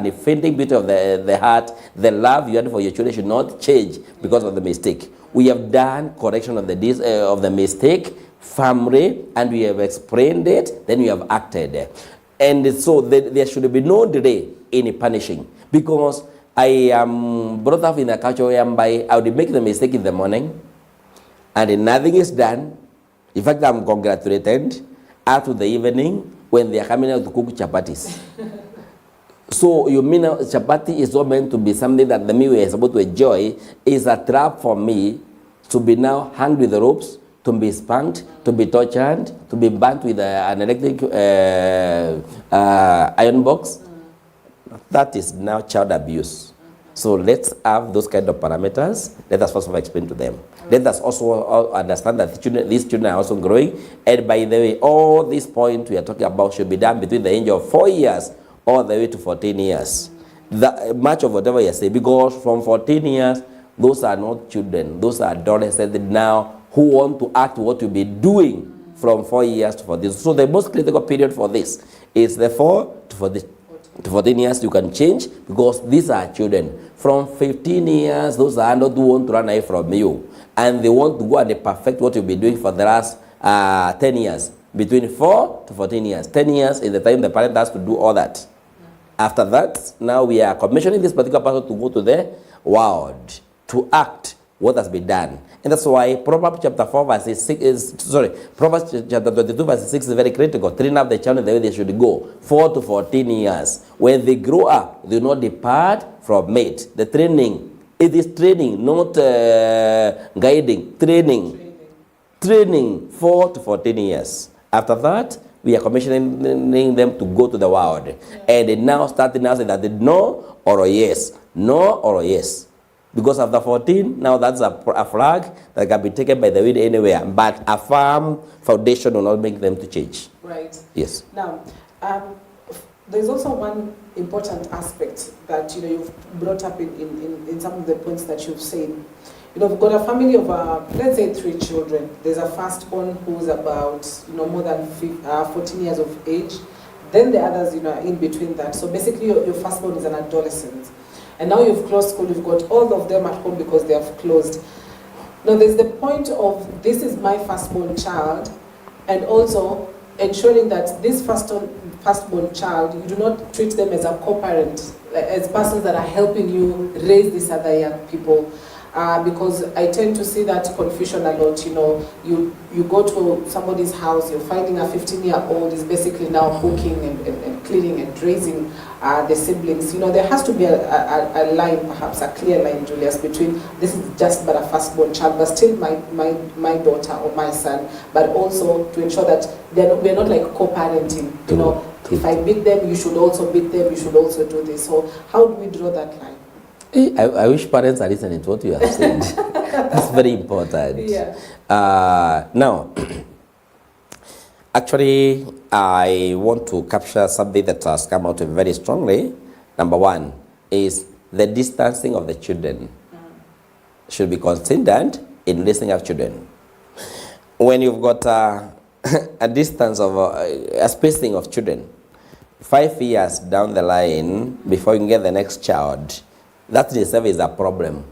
the fainting beat of the heart, the love you had for your children should not change because of the mistake. We have done correction of the mistake firmly, and we have explained it. Then we have acted. And so there should be no delay in punishing, because I am brought up in a culture whereby I would make the mistake in the morning and nothing is done. In fact, I'm congratulated after the evening when they are coming out to cook chapatis. So you mean chapati is not meant to be something that the meal is supposed to enjoy? Is a trap for me to be now hung with the ropes, to be spanked, to be tortured, to be burnt with an electric iron box. That is now child abuse. So let's have those kind of parameters. Let us first of all explain to them. Let us also understand that these children are also growing. And by the way, all these points we are talking about should be done between the age of 4 years all the way to 14 years. Much of whatever you say, because from 14 years, those are not children. Those are adolescents now who want to act what you'll be doing from 4 years to 14. So the most critical period for this is the 4 to 14 years. You can change because these are children. From 15 years, those are not who want to run away from you. And they want to go and they perfect what you've been doing for the last 10 years. Between 4 to 14 years. 10 years is the time the parent has to do all that. After that, now we are commissioning this particular person to go to the world to act what has been done. And that's why Proverbs chapter 4 verse 6 is, Proverbs chapter 22 verse 6 is very critical. Train up the child in the way they should go. 4 to 14 years. When they grow up, they will not depart from it. The training, it is training, not guiding. Training 4 to 14 years. After that, we are commissioning them to go to the world. And they now starting now saying that they no or yes. No or yes. Because after 14, now that's a flag that can be taken by the wind anywhere. But a firm foundation will not make them to change. Right. Yes. Now, there's also one important aspect that you've brought up in some of the points that you've said. We've got a family of, let's say, 3 children. There's a firstborn who's about, more than 14 years of age. Then the others, are in between that. So basically, your firstborn is an adolescent. And now you've closed school, you've got all of them at home because they have closed. Now there's the point of, this is my firstborn child, and also ensuring that this firstborn child, you do not treat them as a co-parent, as persons that are helping you raise these other young people. Because I tend to see that confusion a lot. You go to somebody's house, you're finding a 15-year-old is basically now cooking and cleaning and raising the siblings. There has to be a line, perhaps a clear line, Julius, between this is just but a firstborn child, but still my daughter or my son, but also to ensure that we're not like co-parenting. If I beat them, you should also beat them, you should also do this. So how do we draw that line? I wish parents are listening to what you have said. That's very important. Yeah. Now, actually, I want to capture something that has come out very strongly. Number one is the distancing of the children should be considered in raising up children. When you've got a distance of a spacing of children, 5 years down the line before you can get the next child, that in itself is a problem.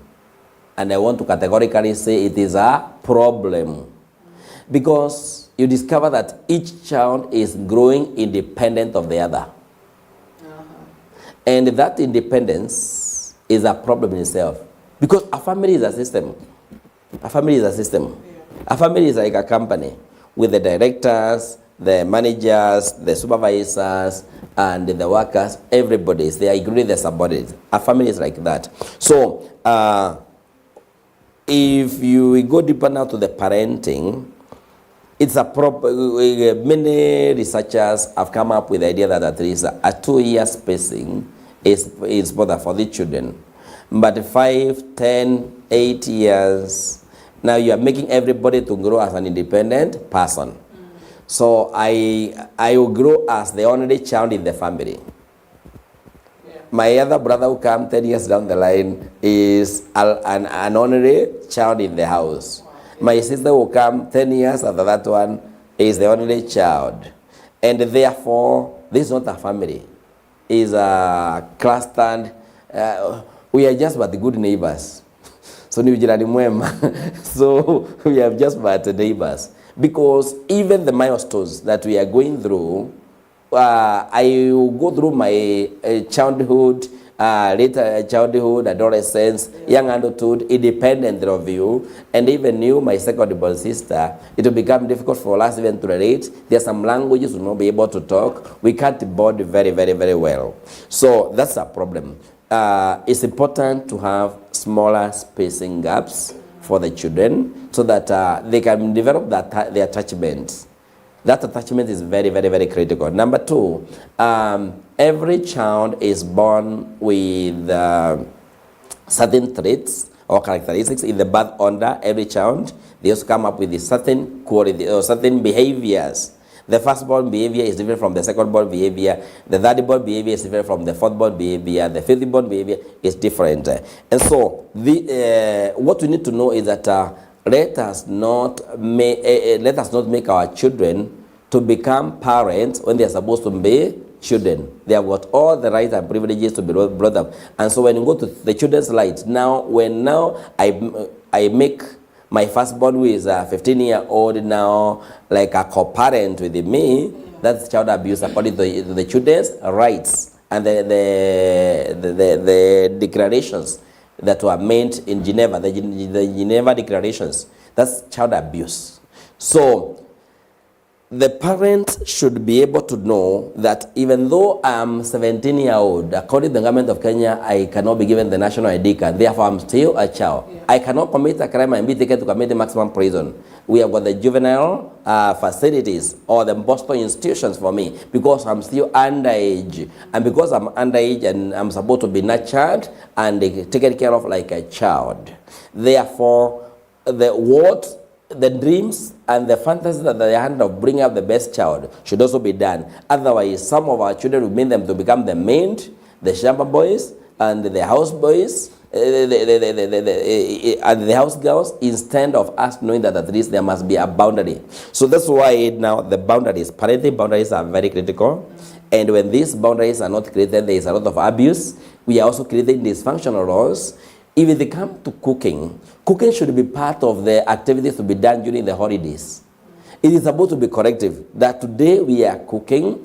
And I want to categorically say it is a problem. Because you discover that each child is growing independent of the other. And that independence is a problem in itself. Because a family is a system. A family is a system. A family is like a company with the directors, the managers, the supervisors, and the workers. Everybody is there, including the subordinates. A family is like that. So, if you go deeper now to the parenting, it's a many researchers have come up with the idea that at least a 2-year spacing is better for the children. But 5, 10, 8 years, now you are making everybody to grow as an independent person. So I will grow as the only child in the family. My other brother who come 10 years down the line is an only child in the house. My sister will come 10 years after that one is the only child. And therefore, this is not a family. It's a clustered, we are just but good neighbors. So we are just but neighbors. Because even the milestones that we are going through, I will go through my childhood, later childhood, adolescence, young adulthood, independent of you, and even you, my second-born sister, it will become difficult for us even to relate. There are some languages we will not be able to talk. We can't bond very, very, very well. So that's a problem. It's important to have smaller spacing gaps for the children so that they can develop their attachment. That attachment is very, very, very critical. Number 2, every child is born with certain traits or characteristics in the birth order. Every child, they also come up with certain quality or certain behaviors. The firstborn behavior is different from the secondborn behavior. The thirdborn behavior is different from the fourthborn behavior. The fifthborn behavior is different. And so, what we need to know is that let us not make our children to become parents when they are supposed to be children. They have got all the rights and privileges to be brought up. And so when you go to the children's rights, now I make my firstborn, who is a 15-year-old now, like a co-parent with me, that's child abuse according to the children's rights and the declarations that were made in Geneva, the Geneva Declarations. That's child abuse. So the parent should be able to know that even though I'm 17-year-old, according to the government of Kenya, I cannot be given the national ID card. Therefore, I'm still a child. Yeah. I cannot commit a crime and be taken to commit the maximum prison. We have got the juvenile facilities or the Boston institutions for me because I'm still underage. And because I'm underage and I'm supposed to be nurtured and taken care of like a child. Therefore, the dreams and the fantasies that they had of bringing up the best child should also be done. Otherwise, some of our children will mean them to become the maid, the shamba boys, and the house boys, and the house girls, instead of us knowing that at least there must be a boundary. So that's why now the boundaries, parenting boundaries, are very critical. And when these boundaries are not created, there is a lot of abuse. We are also creating dysfunctional laws. If they come to cooking, cooking should be part of the activities to be done during the holidays. It is supposed to be corrective that today we are cooking,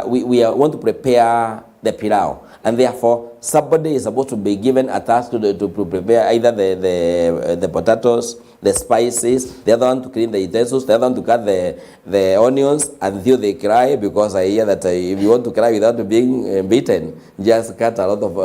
we want to prepare the pilau, and therefore somebody is supposed to be given a task to prepare either the potatoes, the spices, the other one to clean the utensils, the other one to cut the onions until they cry, because I hear that if you want to cry without being beaten, just cut a lot of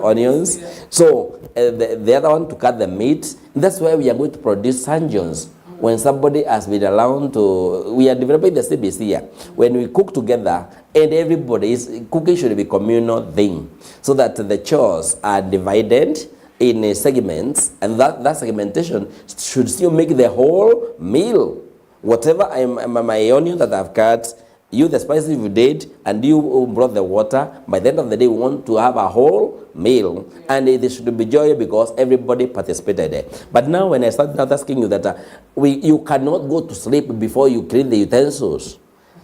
onions. Yeah. So the other one to cut the meat. That's why we are going to produce sanjons. When somebody has been allowed to, we are developing the CBC here. When we cook together, and cooking should be a communal thing, so that the chores are divided in segments, and that segmentation should still make the whole meal. Whatever my onion that I've cut, you the spices you did, and you brought the water. By the end of the day, we want to have a whole meal, and it should be joy because everybody participated. But now when I start asking you that you cannot go to sleep before you clean the utensils,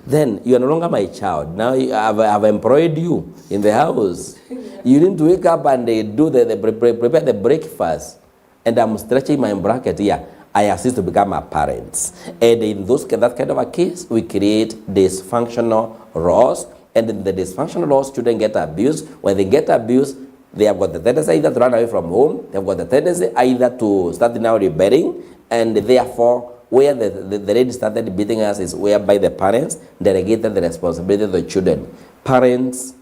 then you are no longer my child. Now I've employed you in the house. You need to wake up and prepare the breakfast. And I'm stretching my bracket here. I assist to become a parent. And in that kind of a case, we create dysfunctional laws. And in the dysfunctional laws, children get abused. When they get abused, they have got the tendency either to run away from home. They have got the tendency either to start now rebelling. And therefore, where the lady started beating us is whereby the parents delegated the responsibility to the children. Parents,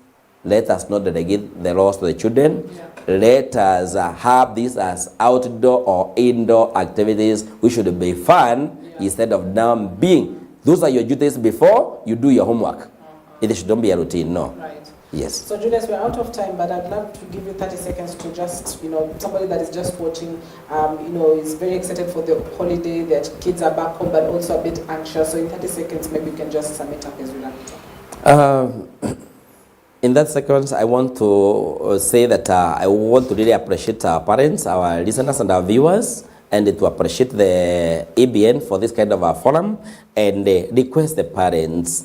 let us not delegate the laws to the children. Yeah. Let us have this as outdoor or indoor activities which should be fun, instead of now being, those are your duties before you do your homework. It shouldn't be a routine, no. Right. Yes. So Julius, we're out of time, but I'd love to give you 30 seconds to just, somebody that is just watching, is very excited for the holiday, their kids are back home, but also a bit anxious. So in 30 seconds, maybe you can just sum it up as we wrap it up. In that seconds, I want to say that I want to really appreciate our parents, our listeners, and our viewers, and to appreciate the EBN for this kind of a forum, and request the parents,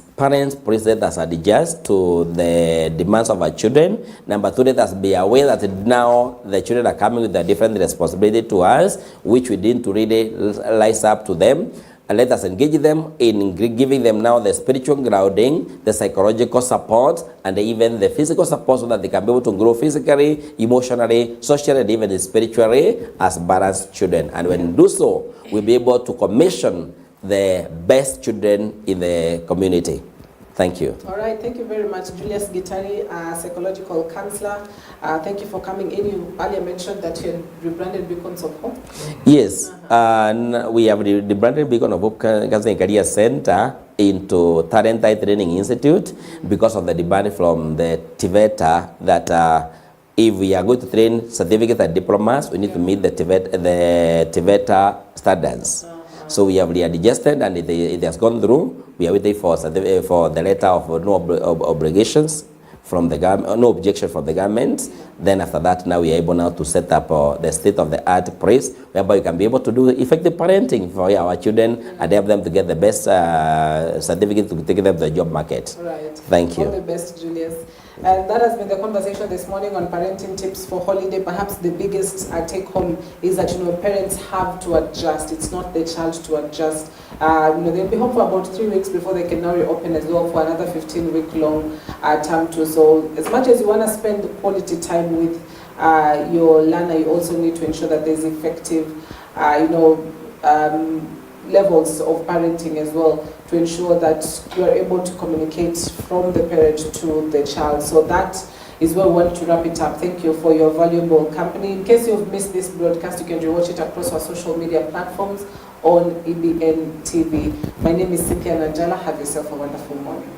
please let us adjust to the demands of our children. Number two, let us be aware that now the children are coming with a different responsibility to us, which we need to really rise up to them. And let us engage them in giving them now the spiritual grounding, the psychological support, and even the physical support, so that they can be able to grow physically, emotionally, socially, and even spiritually as balanced children. And when we do so, we'll be able to commission the best children in the community. Thank you. All right, thank you very much, Julius Gitari, psychological counselor. Thank you for coming in. You earlier mentioned that you had rebranded Beacons of Hope. Yes, we have rebranded Beacon of Hope Counseling Career Center into Talent Training Institute because of the demand from the TVETA that if we are going to train certificate and diplomas, we need to meet the TVETA standards. So we have readjusted, and it has gone through. We are waiting for the letter of no obligations from the government, no objection from the government, Then after that, now we are able now to set up the state-of-the-art place whereby you can be able to do effective parenting for our children and help them to get the best certificate to take them to the job market. Right. Thank you. All the best, Julius. And that has been the conversation this morning on parenting tips for holiday. Perhaps the biggest take-home is that, parents have to adjust. It's not the child to adjust. They'll be home for about 3 weeks before they can now reopen as well for another 15-week-long term too. So as much as you want to spend quality time with your learner, you also need to ensure that there's effective, levels of parenting as well, to ensure that you are able to communicate from the parent to the child. So that is where we want to wrap it up. Thank you for your valuable company. In case you've missed this broadcast, you can rewatch it across our social media platforms on EBN TV. My name is Cynthia Nanjala. Have yourself a wonderful morning.